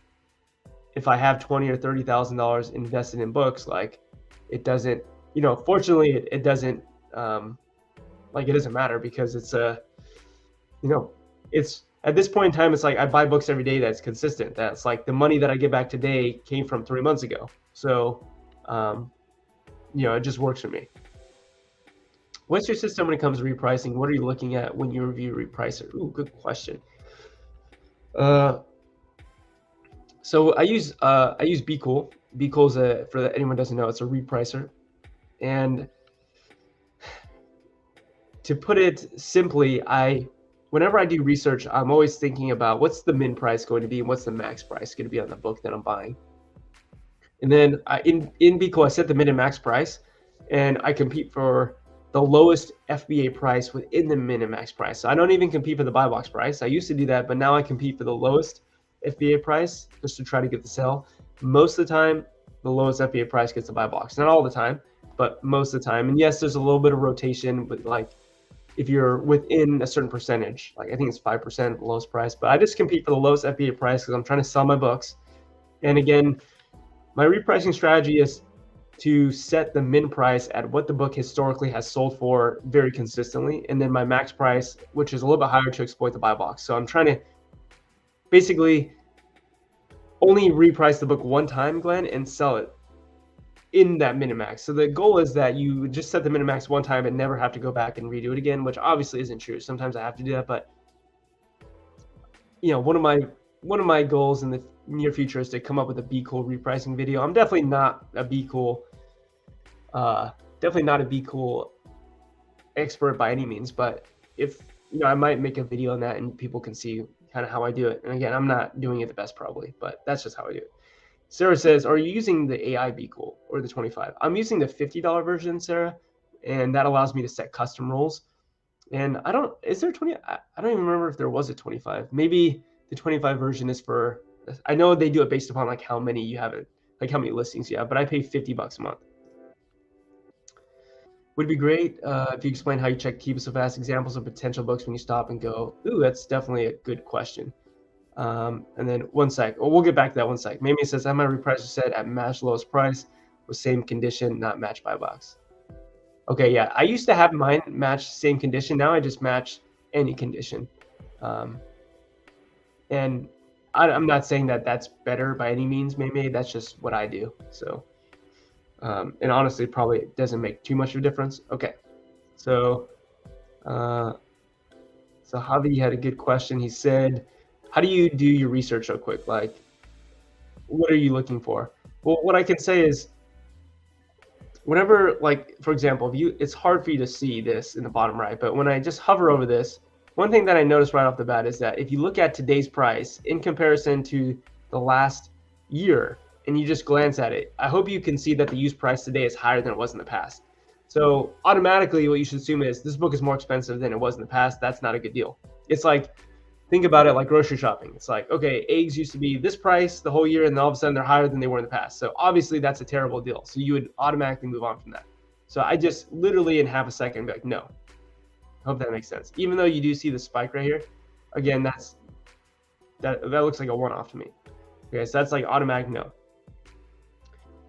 if I have $20,000 or $30,000 invested in books, like it doesn't, fortunately it doesn't like it doesn't matter, because it's it's at this point in time, it's like I buy books every day that's consistent. That's like the money that I get back today came from 3 months ago. So it just works for me. What's your system when it comes to repricing? What are you looking at when you review a repricer? Ooh, good question. So I use BeCool. BeCool is for anyone who doesn't know, it's a repricer. And to put it simply, whenever I do research, I'm always thinking about what's the min price going to be and what's the max price going to be on the book that I'm buying. And then in BeCool, I set the min and max price, and I compete for the lowest FBA price within the min and max price. So I don't even compete for the buy box price. I used to do that, but now I compete for the lowest FBA price just to try to get the sell. Most of the time, the lowest FBA price gets the buy box. Not all the time, but most of the time. And yes, there's a little bit of rotation, but like if you're within a certain percentage, like I think it's 5% of the lowest price, but I just compete for the lowest FBA price because I'm trying to sell my books. And again, my repricing strategy is to set the min price at what the book historically has sold for very consistently, and then my max price, which is a little bit higher, to exploit the buy box. So I'm trying to basically only reprice the book one time, Glenn, and sell it in that min and max. So the goal is that you just set the min and max one time and never have to go back and redo it again, which obviously isn't true. Sometimes I have to do that, but one of my goals in the near future is to come up with a BeCool repricing video. I'm definitely not a BeCool expert by any means, but if I might make a video on that and people can see kind of how I do it. And again, I'm not doing it the best probably, but that's just how I do it. Sarah says, are you using the AI BeCool or the 25? I'm using the $50 version, Sarah, and that allows me to set custom rules. And is there 20? I don't even remember if there was a 25. Maybe the 25 version is for, I know they do it based upon like how many you have it, like how many listings you have, but I pay $50 a month. Would be great if you explain how you check Keepa so fast, examples of potential books when you stop and go. Ooh, that's definitely a good question. And then one sec. Well, we'll get back to that one sec. Maybe it says, I have my repricer set at match lowest price with same condition, not match buy box. Okay, yeah. I used to have mine match same condition. Now I just match any condition. And I'm not saying that that's better by any means. Maybe that's just what I do. So, and honestly, probably it doesn't make too much of a difference. Okay, so Javi had a good question. He said, how do you do your research real quick? Like, what are you looking for? Well, what I can say is, whenever, like, for example, it's hard for you to see this in the bottom right, but when I just hover over this, one thing that I noticed right off the bat is that if you look at today's price in comparison to the last year, and you just glance at it, I hope you can see that the used price today is higher than it was in the past. So automatically what you should assume is this book is more expensive than it was in the past. That's not a good deal. It's like, think about it like grocery shopping. It's like, okay, eggs used to be this price the whole year, and then all of a sudden they're higher than they were in the past. So obviously that's a terrible deal. So you would automatically move on from that. So I just literally in half a second be like, no. I hope that makes sense. Even though you do see the spike right here, again, that looks like a one-off to me. Okay, so that's like automatic no.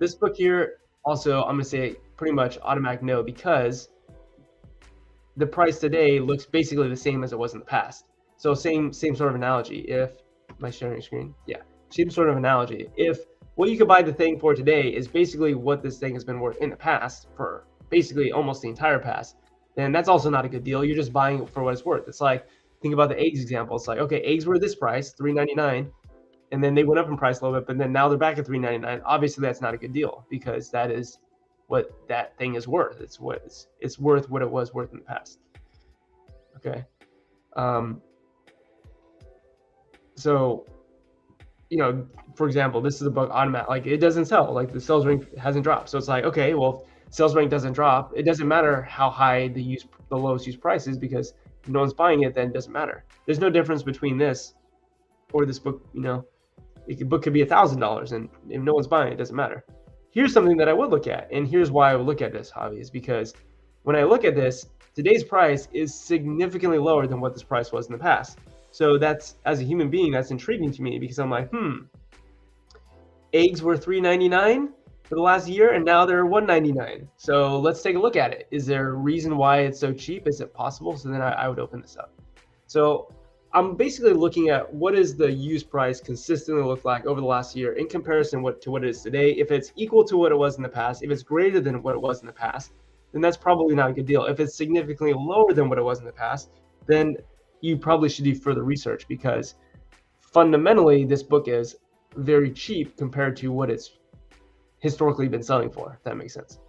This book here, also, I'm gonna say pretty much automatic no, because the price today looks basically the same as it was in the past. So same sort of analogy. If, am I sharing screen? Yeah, same sort of analogy. If what you could buy the thing for today is basically what this thing has been worth in the past for basically almost the entire past, then that's also not a good deal. You're just buying it for what it's worth. It's like, think about the eggs example. It's like, okay, eggs were this price, $3.99, and then they went up in price a little bit, but then now they're back at $3.99. Obviously, that's not a good deal, because that is what that thing is worth. It's worth what it was worth in the past. Okay. Um, so, for example, this is a book automatic, like it doesn't sell, like the sales rank hasn't dropped. So it's like, okay, well, if sales rank doesn't drop, it doesn't matter how high the lowest use price is, because if no one's buying it, then it doesn't matter. There's no difference between this or this book. Book could be $1,000, and if no one's buying it, it doesn't matter. Here's something that I would look at, and here's why I would look at this, Javi, is because when I look at this, today's price is significantly lower than what this price was in the past. So that's, as a human being, that's intriguing to me, because I'm like, eggs were $3.99 for the last year, and now they're $1.99. So let's take a look at it. Is there a reason why it's so cheap? Is it possible? So then I would open this up. So I'm basically looking at what is the use price consistently look like over the last year in comparison to what it is today. If it's equal to what it was in the past, if it's greater than what it was in the past, then that's probably not a good deal. If it's significantly lower than what it was in the past, then you probably should do further research, because fundamentally this book is very cheap compared to what it's historically been selling for, if that makes sense.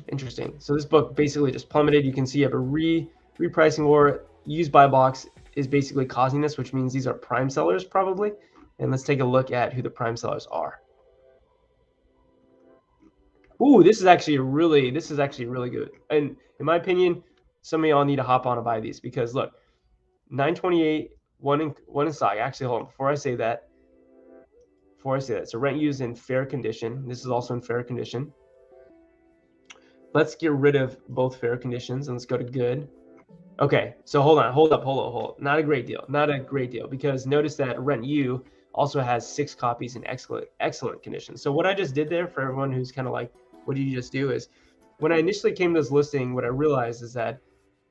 Interesting. So this book basically just plummeted. You can see you have a repricing war. Used buy box is basically causing this, which means these are prime sellers probably. And let's take a look at who the prime sellers are. Ooh, this is actually really good. And in my opinion, some of y'all need to hop on and buy these, because look, 928, one in stock. Actually, hold on, before I say that, so rent used in fair condition. This is also in fair condition. Let's get rid of both fair conditions and let's go to good. Okay, so hold up. Not a great deal, because notice that rent you also has 6 copies in excellent condition. So what I just did there, for everyone who's kind of like, what did you just do, is when I initially came to this listing, what I realized is that,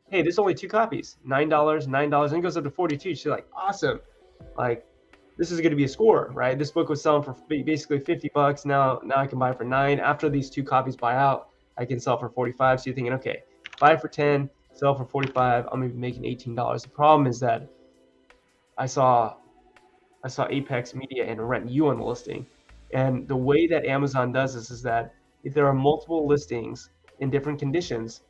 hey, there's only 2 copies, $9, and it goes up to 42. She's like, awesome, like this is going to be a score, right? This book was selling for basically $50. Now I can buy it for $9. After these 2 copies buy out, I can sell for $45. So you're thinking, okay, buy for $10, sell for $45. I'm gonna be making $18. The problem is that I saw Apex Media and Rent You on the listing, and the way that Amazon does this is that if there are multiple listings in different conditions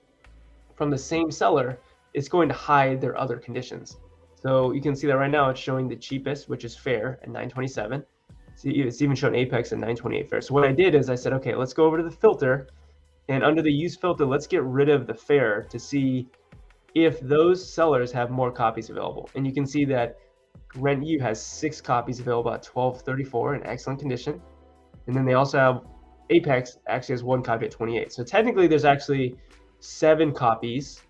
from the same seller, it's going to hide their other conditions. So you can see that right now it's showing the cheapest, which is fair, at $9.27. See, it's even showing Apex at $9.28 fair. So what I did is I said, okay, let's go over to the filter, and under the use filter, let's get rid of the fair to see if those sellers have more copies available. And you can see that Rent You has 6 copies available at $12.34 in excellent condition. And then they also have Apex actually has 1 copy at $28. So technically there's actually 7 copies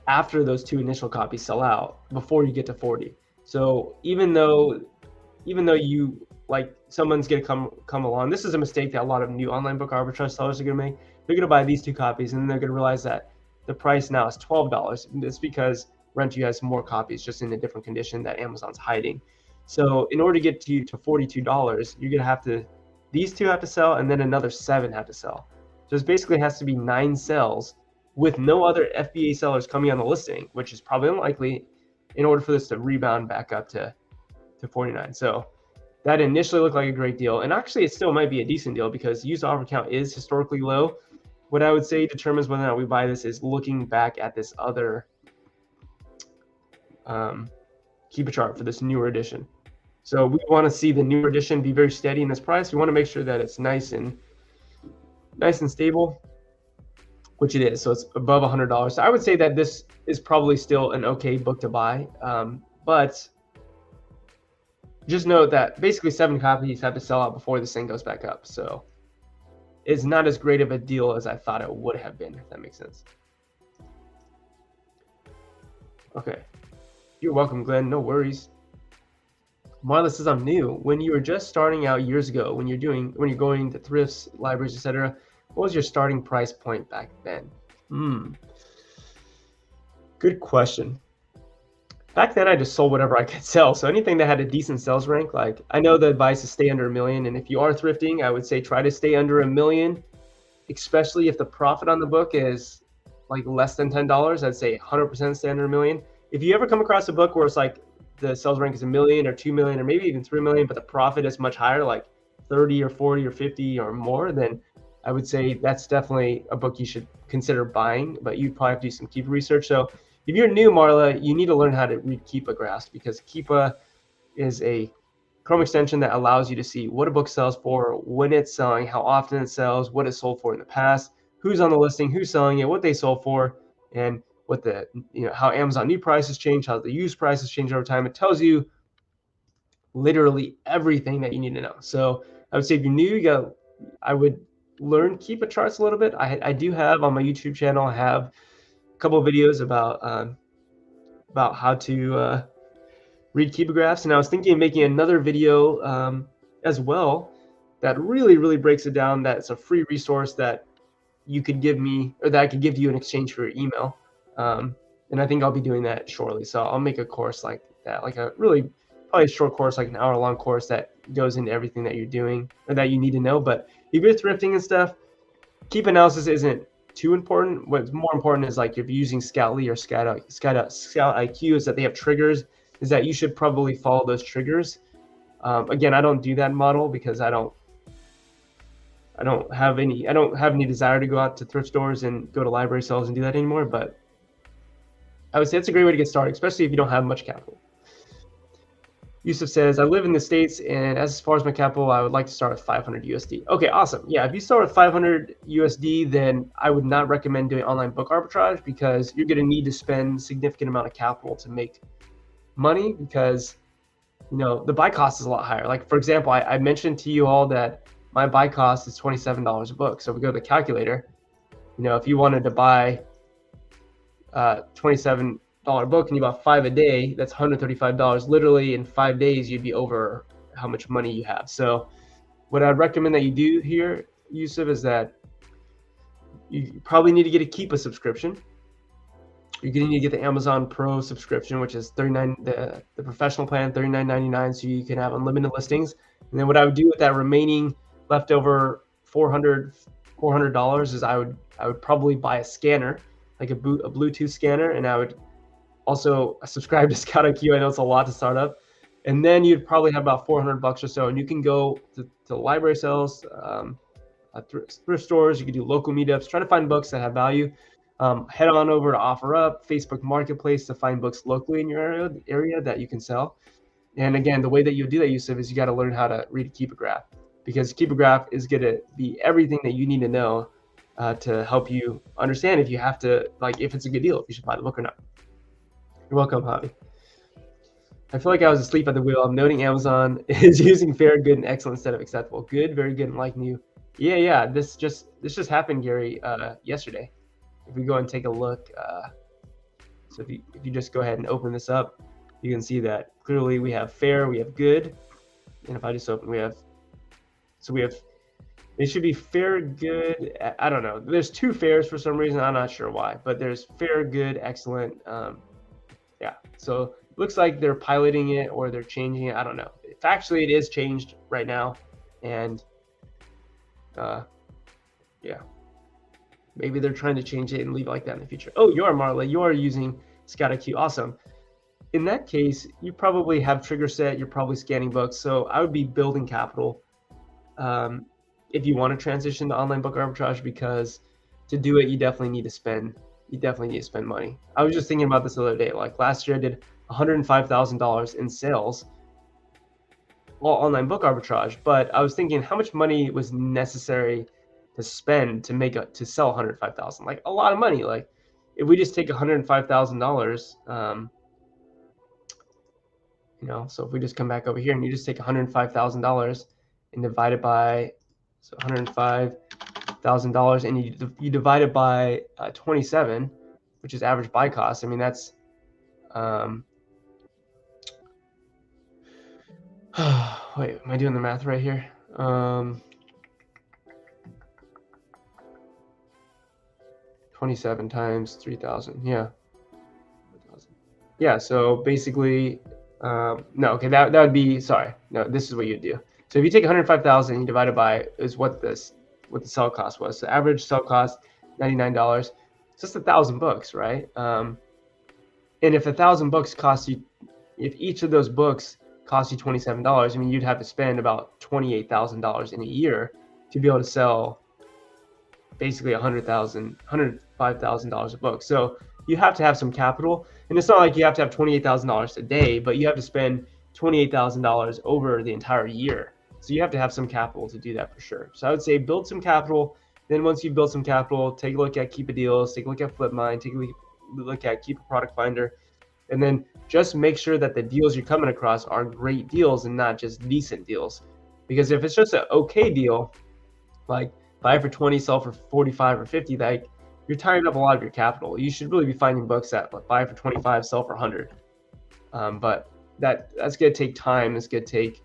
after those 2 initial copies sell out before you get to 40. So even though you, like, someone's gonna come along, this is a mistake that a lot of new online book arbitrage sellers are gonna make. They're gonna buy these 2 copies, and then they're gonna realize that the price now is $12. And it's because Rent You has more copies, just in a different condition that Amazon's hiding. So in order to get to $42, you're gonna have to, these 2 have to sell, and then another 7 have to sell. So it basically has to be 9 sales with no other FBA sellers coming on the listing, which is probably unlikely, in order for this to rebound back up to 49. So that initially looked like a great deal, and actually it still might be a decent deal, because used offer count is historically low. What I would say determines whether or not we buy this is looking back at this other Keepa chart for this newer edition. So we want to see the newer edition be very steady in this price. We want to make sure that it's nice and stable, which it is. So it's above $100. So I would say that this is probably still an okay book to buy, but just note that basically 7 copies have to sell out before this thing goes back up. So it's not as great of a deal as I thought it would have been, if that makes sense. Okay. You're welcome, Glenn. No worries. Marla says, I'm new. When you were just starting out years ago, when you're going to thrifts, libraries, etc., what was your starting price point back then? Good question. Back then, I just sold whatever I could sell. So anything that had a decent sales rank, like, I know the advice is stay under $1 million. And if you are thrifting, I would say try to stay under $1 million, especially if the profit on the book is like less than $10. I'd say 100% stay under $1 million. If you ever come across a book where it's like the sales rank is $1 million or $2 million or maybe even $3 million, but the profit is much higher, like 30 or 40 or 50 or more, then I would say that's definitely a book you should consider buying, but you'd probably have to do some Keepa research. So if you're new, Marla, you need to learn how to read Keepa graphs, because Keepa is a Chrome extension that allows you to see what a book sells for, when it's selling, how often it sells, what it sold for in the past, who's on the listing, who's selling it, what they sold for, and what the how Amazon new prices change, how the used prices change over time. It tells you literally everything that you need to know. So I would say if you're new, I would learn Keepa charts a little bit. I do have on my YouTube channel, I have a couple of videos about how to read Keepa graphs, and I was thinking of making another video as well that really breaks it down. That's a free resource that you could give me, or that I could give to you in exchange for your email. And I think I'll be doing that shortly. So I'll make a course like that, like a really probably a short course, like an hour-long course that goes into everything that you're doing or that you need to know. But if you're thrifting and stuff, Keepa analysis isn't too important. What's more important is, like, if you're using Scoutly or Scout IQ, is that they have triggers. Is that you should probably follow those triggers. Again, I don't do that model because I don't have any desire to go out to thrift stores and go to library sales and do that anymore. But I would say it's a great way to get started, especially if you don't have much capital. Yusuf says, I live in the States, and as far as my capital, I would like to start with 500 USD. Okay, awesome. Yeah, if you start with 500 USD, then I would not recommend doing online book arbitrage, because you're going to need to spend a significant amount of capital to make money, because the buy cost is a lot higher. Like, for example, I mentioned to you all that my buy cost is $27 a book. So if we go to the calculator, if you wanted to buy $27 book and you bought 5 a day, that's $135. Literally in 5 days, you'd be over how much money you have. So what I'd recommend that you do here, Yusuf, is that you probably need to get a Keepa subscription. You're going to need to get the Amazon Pro subscription, which is the professional plan, $39.99, so you can have unlimited listings. And then what I would do with that remaining leftover $400 is I would probably buy a scanner, like a Bluetooth scanner, and I would also subscribe to Scout IQ. I know it's a lot to start up. And then you'd probably have about $400 or so, and you can go to library sales, thrift stores. You can do local meetups, try to find books that have value. Head on over to OfferUp, Facebook Marketplace, to find books locally in your area that you can sell. And again, the way that you do that, Yusuf, is you got to learn how to read a Keepa graph, because Keepa graph is going to be everything that you need to know to help you understand if you have to, like, if it's a good deal, if you should buy the book or not. You're welcome, Javi. I feel like I was asleep at the wheel. I'm noting Amazon is using fair, good, and excellent instead of acceptable. Good, very good, and like new. Yeah. This just happened, Gary, yesterday. If we go and take a look, so if you just go ahead and open this up, you can see that clearly we have fair, we have good, and if I just open, it should be fair, good. I don't know. There's 2 fairs for some reason. I'm not sure why, but there's fair, good, excellent. Yeah. So it looks like they're piloting it or they're changing it. I don't know. Factually, it is changed right now, and yeah. Maybe they're trying to change it and leave it like that in the future. Oh, you are, Marla. You are using Scout IQ. Awesome. In that case, you probably have trigger set. You're probably scanning books. So I would be building capital if you want to transition to online book arbitrage, because to do it, you definitely need to spend money. I was just thinking about this the other day. Like, last year, I did $105,000 in sales while online book arbitrage. But I was thinking, how much money was necessary to spend to sell 105,000? Like, a lot of money. Like, if we just take $105,000, so if we just come back over here and you just take $105,000 and divide it by, so $105,000, and you divide it by 27, which is average buy cost. I mean, that's wait, am I doing the math right here? 27 times 3,000. Yeah. So basically, no. Okay, that would be, sorry. No, this is what you'd do. So if you take 105,000 and you divide it by what the sell cost was. So average sell cost $99. It's just 1,000 books, right? And if 1,000 books cost you, if each of those books cost you $27, I mean, you'd have to spend about $28,000 in a year to be able to sell basically $105,000 a book. So you have to have some capital, and it's not like you have to have $28,000 a day, but you have to spend $28,000 over the entire year. So you have to have some capital to do that for sure. So I would say build some capital. Then once you've built some capital, take a look at Keepa deals, take a look at Flipmine, take a look at Keepa product finder, and then just make sure that the deals you're coming across are great deals and not just decent deals. Because if it's just an okay deal, like buy for 20, sell for 45 or 50, like you're tying up a lot of your capital. You should really be finding books that buy for 25, sell for 100. But that's gonna take time. It's gonna take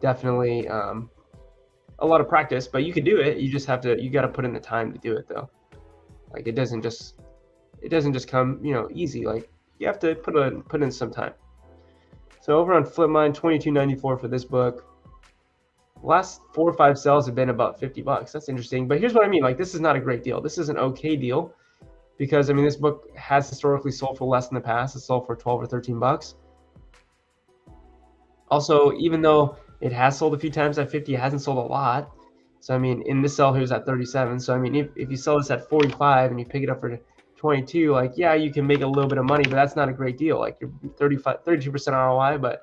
definitely a lot of practice, but you can do it. You just have to, you got to put in the time to do it though. Like it doesn't just come, easy. Like you have to put in some time. So over on Flipmine, $22.94 for this book. Last 4 or 5 sales have been about $50. That's interesting. But here's what I mean. Like this is not a great deal. This is an okay deal because I mean this book has historically sold for less in the past. It sold for 12 or 13 bucks. Also, even though it has sold a few times at 50, it hasn't sold a lot. So I mean, in this sell here's at 37. So I mean, if you sell this at 45 and you pick it up for 22, like yeah, you can make a little bit of money, but that's not a great deal. Like you're 32% ROI, but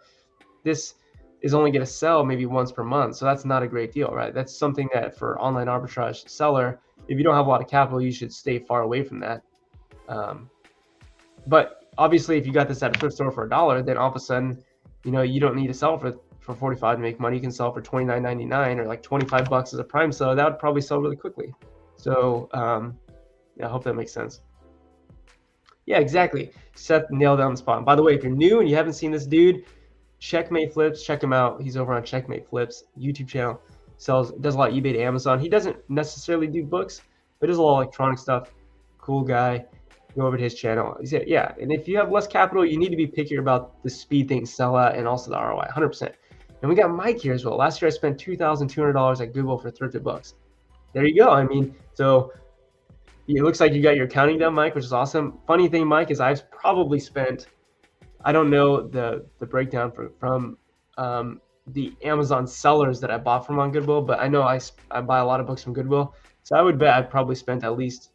this is only going to sell maybe once per month. So that's not a great deal, right? That's something that for online arbitrage seller, if you don't have a lot of capital, you should stay far away from that. But obviously if you got this at a thrift store for $1, then all of a sudden, you don't need to sell for 45 to make money. You can sell for $29.99 or like 25 bucks as a prime seller. That would probably sell really quickly. So yeah, I hope that makes sense. Yeah, exactly. Seth nailed it on the spot. By the way, if you're new and you haven't seen this dude, Checkmate Flips, check him out. He's over on Checkmate Flips YouTube channel. Does a lot of eBay to Amazon. He doesn't necessarily do books, but does a lot of electronic stuff. Cool guy. Go over to his channel. He said, yeah, and if you have less capital, you need to be pickier about the speed things sell at and also the ROI, 100%. And we got Mike here as well. Last year I spent $2,200 at Goodwill for thrifted books. There you go. I mean, so it looks like you got your accounting done, Mike, which is awesome. Funny thing, Mike, is I've probably spent, I don't know the breakdown from the Amazon sellers that I bought from on Goodwill, but I know I buy a lot of books from Goodwill. So I would bet I've probably spent at least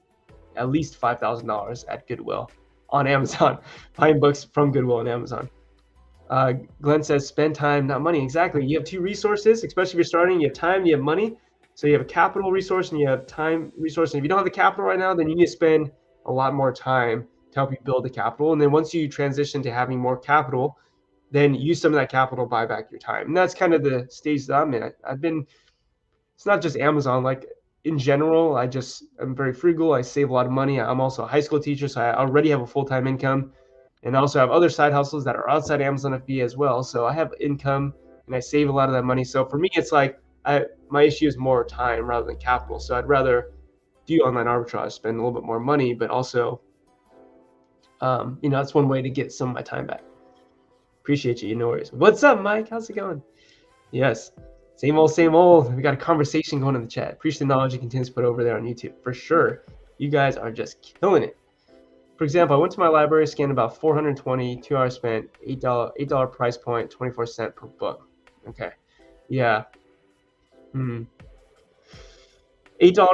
$5,000 at Goodwill on Amazon, buying books from Goodwill and Amazon. Glenn says, spend time, not money. Exactly. You have two resources, especially if you're starting. You have time, you have money. So you have a capital resource and you have time resource. And if you don't have the capital right now, then you need to spend a lot more time to help you build the capital. And then once you transition to having more capital, then use some of that capital to buy back your time. And that's kind of the stage that I'm in. It's not just Amazon, like in general, I'm very frugal. I save a lot of money. I'm also a high school teacher, so I already have a full-time income. And I also have other side hustles that are outside Amazon FBA as well. So I have income and I save a lot of that money. So for me, it's like my issue is more time rather than capital. So I'd rather do online arbitrage, spend a little bit more money, but also, that's one way to get some of my time back. Appreciate you. No worries. What's up, Mike? How's it going? Yes. Same old, same old. We got a conversation going in the chat. Appreciate the knowledge you continue to put over there on YouTube. For sure. You guys are just killing it. For example, I went to my library, scanned about 420, 2 hours spent, $8 price point, 24 cents per book. Okay. Yeah. $8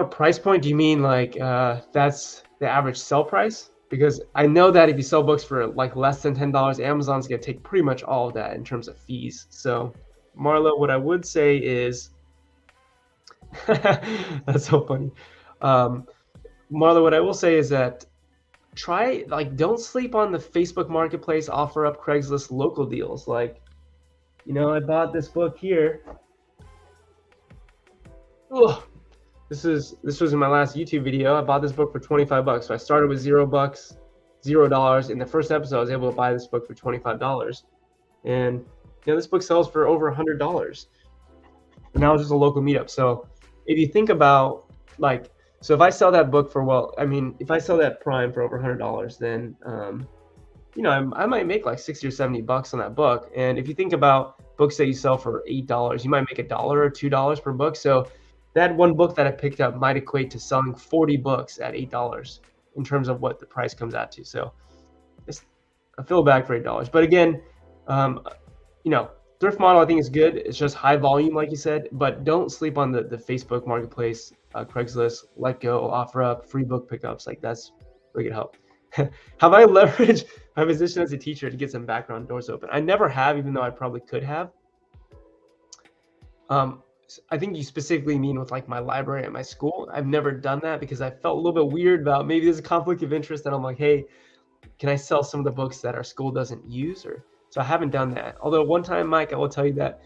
price point, do you mean like that's the average sell price? Because I know that if you sell books for like less than $10, Amazon's going to take pretty much all of that in terms of fees. So Marlo, what I would say is, that's so funny. Marlo, what I will say is that don't sleep on the Facebook Marketplace, offer up Craigslist local deals. Like, I bought this book here. Oh, this was in my last YouTube video. I bought this book for 25 bucks. So I started with $0. In the first episode, I was able to buy this book for $25. And this book sells for over $100. And now it's just a local meetup. So if you think about so if I sell that book for, if I sell that prime for over $100, then, I might make like 60 or 70 bucks on that book. And if you think about books that you sell for $8, you might make $1 or $2 per book. So that one book that I picked up might equate to selling 40 books at $8 in terms of what the price comes out to. So I feel bad for $8. But again, thrift model, I think, is good. It's just high volume, like you said, but don't sleep on the Facebook marketplace, Craigslist, Let Go, OfferUp, free book pickups. Like that's really good help. Have I leveraged my position as a teacher to get some background doors open? I never have, even though I probably could have. I think you specifically mean with like my library at my school. I've never done that because I felt a little bit weird about maybe there's a conflict of interest, and I'm like, hey, can I sell some of the books that our school doesn't use? Or so I haven't done that. Although one time, Mike, I will tell you that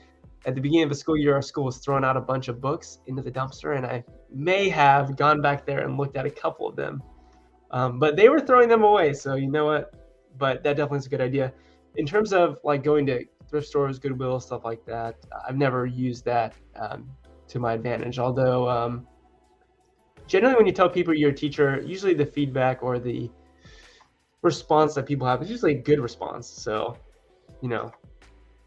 at the beginning of the school year, our school was throwing out a bunch of books into the dumpster, and I may have gone back there and looked at a couple of them, but they were throwing them away. So you know what? But that definitely is a good idea. In terms of like going to thrift stores, Goodwill, stuff like that, I've never used that to my advantage. Although generally when you tell people you're a teacher, usually the feedback or the response that people have is usually a good response. So, you know,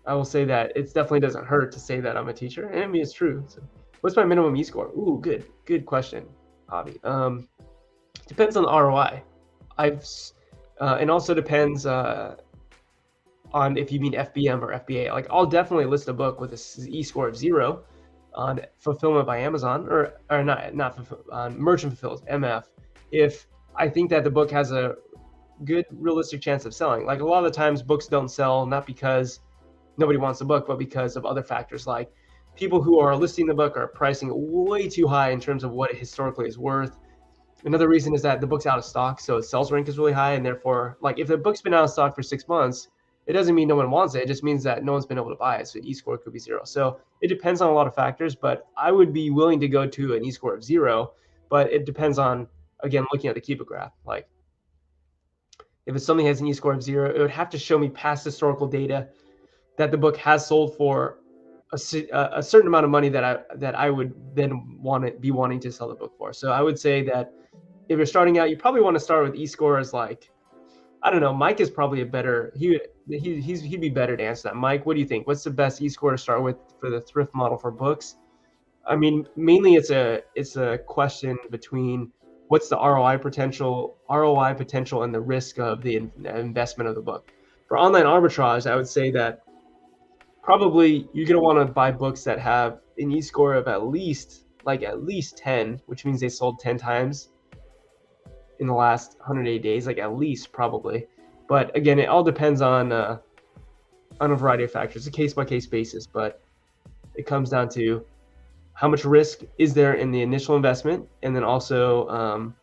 I will say that it definitely doesn't hurt to say that I'm a teacher. And I mean, it's true. So what's my minimum e-score? Ooh, good question, Javi. Depends on the ROI. And also depends on if you mean FBM or FBA. Like I'll definitely list a book with an e-score of 0 on fulfillment by Amazon or not on merchant fulfills, MF, if I think that the book has a good realistic chance of selling. Like a lot of the times books don't sell not because nobody wants the book, but because of other factors, like people who are listing the book are pricing it way too high in terms of what it historically is worth. Another reason is that the book's out of stock, so its sales rank is really high, and therefore, like if the book's been out of stock for 6 months, it doesn't mean no one wants it. It just means that no one's been able to buy it. So e-score could be 0. So it depends on a lot of factors, but I would be willing to go to an e-score of 0, but it depends on, again, looking at the Keepa graph. Like if it's something that has an e-score of 0, it would have to show me past historical data that the book has sold for a certain amount of money that I would then be wanting to sell the book for. So I would say that if you're starting out, you probably want to start with e-score as like, I don't know, Mike is probably a better, he'd be better to answer that. Mike, what do you think? What's the best e-score to start with for the thrift model for books? I mean, mainly it's a question between what's the ROI potential and the risk of the investment of the book. For online arbitrage, I would say that probably you're going to want to buy books that have an e-score of at least 10, which means they sold 10 times in the last 180 days, like at least probably. But again, it all depends on a variety of factors, a case-by-case basis, but it comes down to how much risk is there in the initial investment, and then also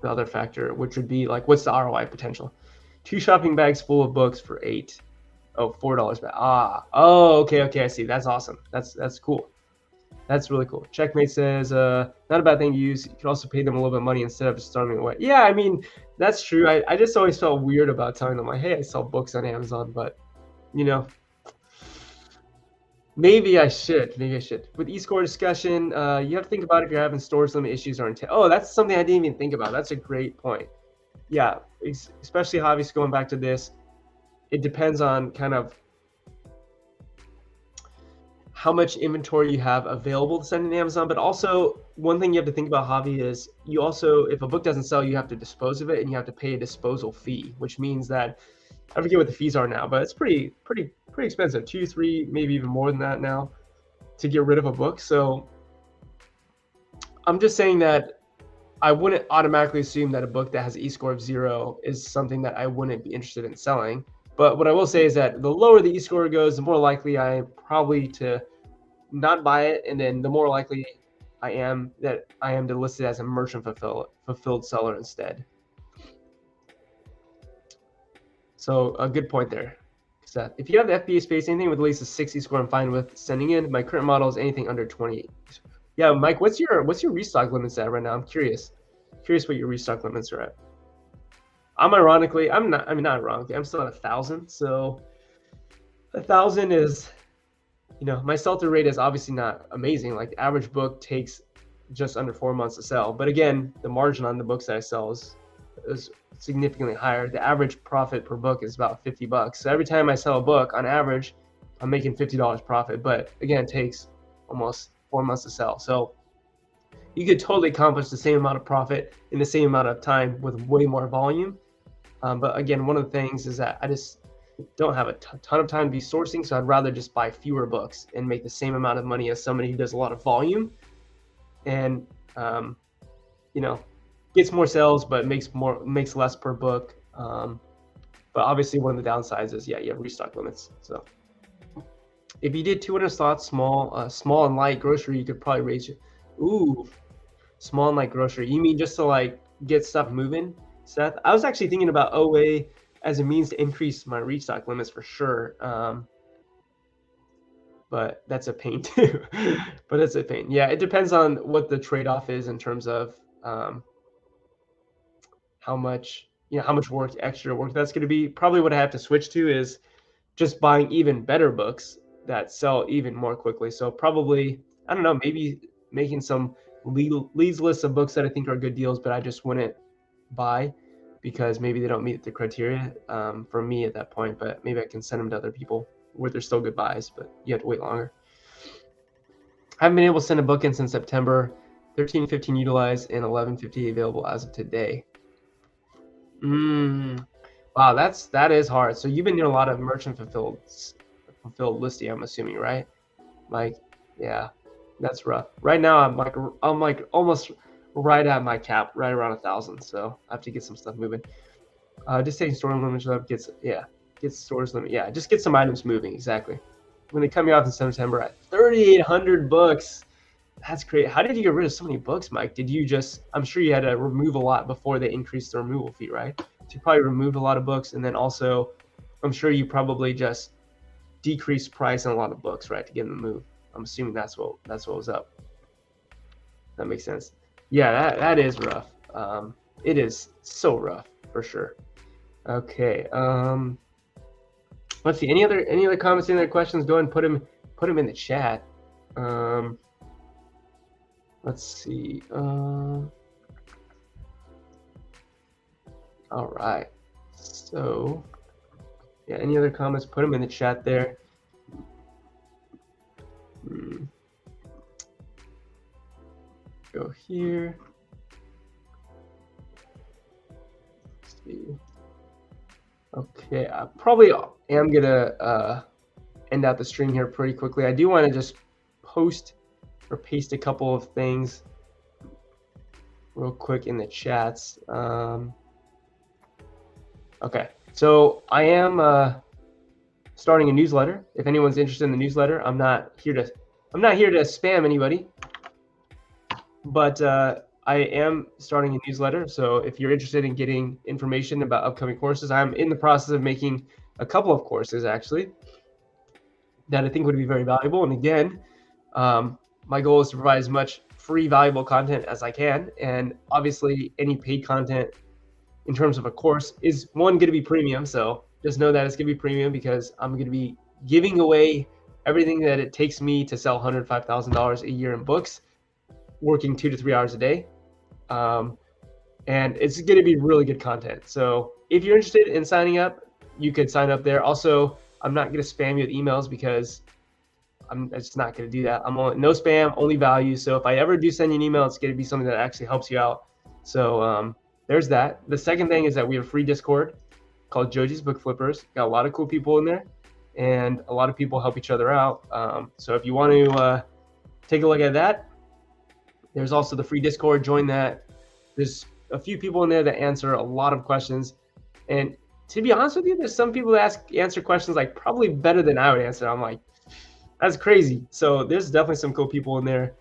the other factor, which would be like, what's the ROI potential? 2 shopping bags full of books for $8. Oh, $4 back. Okay, I see. That's awesome. That's cool. That's really cool. Checkmate says, not a bad thing to use. You can also pay them a little bit of money instead of just throwing it away. Yeah, I mean, that's true. I just always felt weird about telling them, like, hey, I sell books on Amazon, but, you know, maybe I should. With e-score discussion, you have to think about if you're having storage limit issues or intent. Oh, that's something I didn't even think about. That's a great point. Yeah, especially obviously going back to this, it depends on kind of how much inventory you have available to send in Amazon. But also one thing you have to think about, Javi, is you also, if a book doesn't sell, you have to dispose of it and you have to pay a disposal fee, which means that, I forget what the fees are now, but it's pretty expensive, 2, 3, maybe even more than that now to get rid of a book. So I'm just saying that I wouldn't automatically assume that a book that has an e-score of 0 is something that I wouldn't be interested in selling. But what I will say is that the lower the e-score goes, the more likely I am probably to not buy it, and then the more likely I am to list it as a merchant fulfilled seller instead. So a good point there. Seth, if you have the FBA space, anything with at least a 60 score, I'm fine with sending in. My current model is anything under 28. Yeah, Mike, what's your restock limits at right now? I'm curious what your restock limits are at. I'm not ironically, I'm still at 1,000. So 1,000 is, you know, my sell-through rate is obviously not amazing. Like the average book takes just under 4 months to sell. But again, the margin on the books that I sell is significantly higher. The average profit per book is about $50. So every time I sell a book, on average, I'm making $50 profit. But again, it takes almost 4 months to sell. So you could totally accomplish the same amount of profit in the same amount of time with way more volume. But again, one of the things is that don't have a ton of time to be sourcing, so I'd rather just buy fewer books and make the same amount of money as somebody who does a lot of volume and you know, gets more sales but makes less per book. But obviously one of the downsides is, yeah, you have restock limits. So if you did 200 slots, small and light grocery, you could probably raise it. Ooh, small and light grocery. You mean just to like get stuff moving, Seth? I was actually thinking about OA as a means to increase my restock limits for sure. But that's a pain too. But that's a pain. Yeah, it depends on what the trade-off is in terms of how much work, extra work that's going to be. Probably what I have to switch to is just buying even better books that sell even more quickly. So probably, I don't know, maybe making some leads lists of books that I think are good deals, but I just wouldn't buy because maybe they don't meet the criteria for me at that point. But maybe I can send them to other people where they're still good buys, but you have to wait longer. I haven't been able to send a book in since September. 13.15 utilized and 11.50 available as of today. Wow, that is hard. So you've been doing a lot of merchant fulfilled listing, I'm assuming, right? Like, yeah, that's rough. Right now, I'm like almost right at my cap, right around 1,000. So I have to get some stuff moving. Just taking storage limits up gets storage limit. Yeah, just get some items moving. Exactly. When they cut me off in September at 3,800 books. That's great. How did you get rid of so many books, Mike? Did you just, I'm sure you had to remove a lot before they increased the removal fee, right? So you probably removed a lot of books, and then also, I'm sure you probably just decreased price on a lot of books, right, to get them moved. I'm assuming that's what was up. That makes sense. Yeah, that is rough. It is so rough for sure. Okay. Let's see. Any other comments, any other questions? Go ahead and put them in the chat. Let's see. All right. So, yeah, any other comments? Put them in the chat there. Go here. Let's see. Okay, I probably am gonna end out the stream here pretty quickly. I do want to just post or paste a couple of things real quick in the chats. Okay, so I am starting a newsletter. If anyone's interested in the newsletter, I'm not here to spam anybody, but I am starting a newsletter. So if you're interested in getting information about upcoming courses, I'm in the process of making a couple of courses actually that I think would be very valuable. And again, my goal is to provide as much free, valuable content as I can. And obviously, any paid content in terms of a course is going to be premium. So just know that it's going to be premium because I'm going to be giving away everything that it takes me to sell $105,000 a year in books, working 2 to 3 hours a day. And it's going to be really good content. So if you're interested in signing up, you could sign up there. Also, I'm not going to spam you with emails because I'm just not going to do that. No spam, only value. So if I ever do send you an email, it's going to be something that actually helps you out. So there's that. The second thing is that we have a free Discord called Joji's Book Flippers. Got a lot of cool people in there, and a lot of people help each other out. So if you want to take a look at that, there's also the free Discord. Join that. There's a few people in there that answer a lot of questions. And to be honest with you, there's some people that answer questions like probably better than I would answer. I'm like, that's crazy. So there's definitely some cool people in there.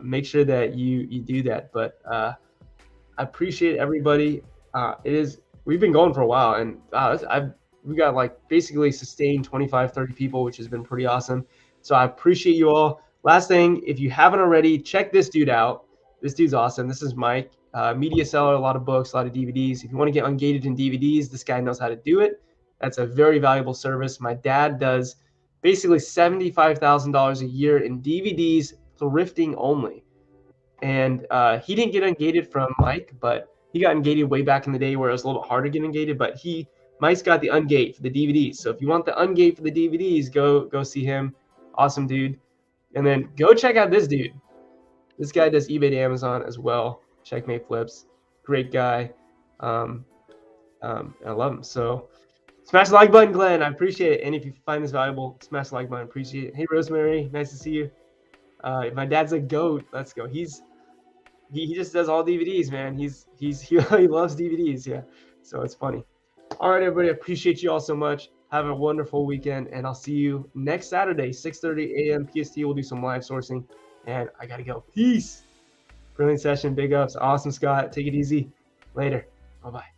Make sure that you do that. But I appreciate everybody. We've been going for a while, and we got like basically sustained 25, 30 people, which has been pretty awesome. So I appreciate you all. Last thing, if you haven't already, check this dude out. This dude's awesome. This is Mike, media seller, a lot of books, a lot of DVDs. If you want to get ungated in DVDs, this guy knows how to do it. That's a very valuable service. My dad does basically $75,000 a year in DVDs, thrifting only. And he didn't get ungated from Mike, but he got ungated way back in the day where it was a little bit harder to get ungated. But Mike's got the ungate for the DVDs. So if you want the ungate for the DVDs, go see him. Awesome dude. And then go check out this dude. This guy does eBay to Amazon as well. Checkmate Flips. Great guy. I love him. So Smash the like button, Glenn. I appreciate it. And if you find this valuable, smash the like button. Appreciate it. Hey, Rosemary. Nice to see you. My dad's a goat. Let's go. He just does all DVDs, man. He loves DVDs. Yeah. So it's funny. All right, everybody. Appreciate you all so much. Have a wonderful weekend, and I'll see you next Saturday, 6:30 a.m. PST. We'll do some live sourcing, and I gotta go. Peace. Brilliant session. Big ups. Awesome, Scott. Take it easy. Later. Bye-bye.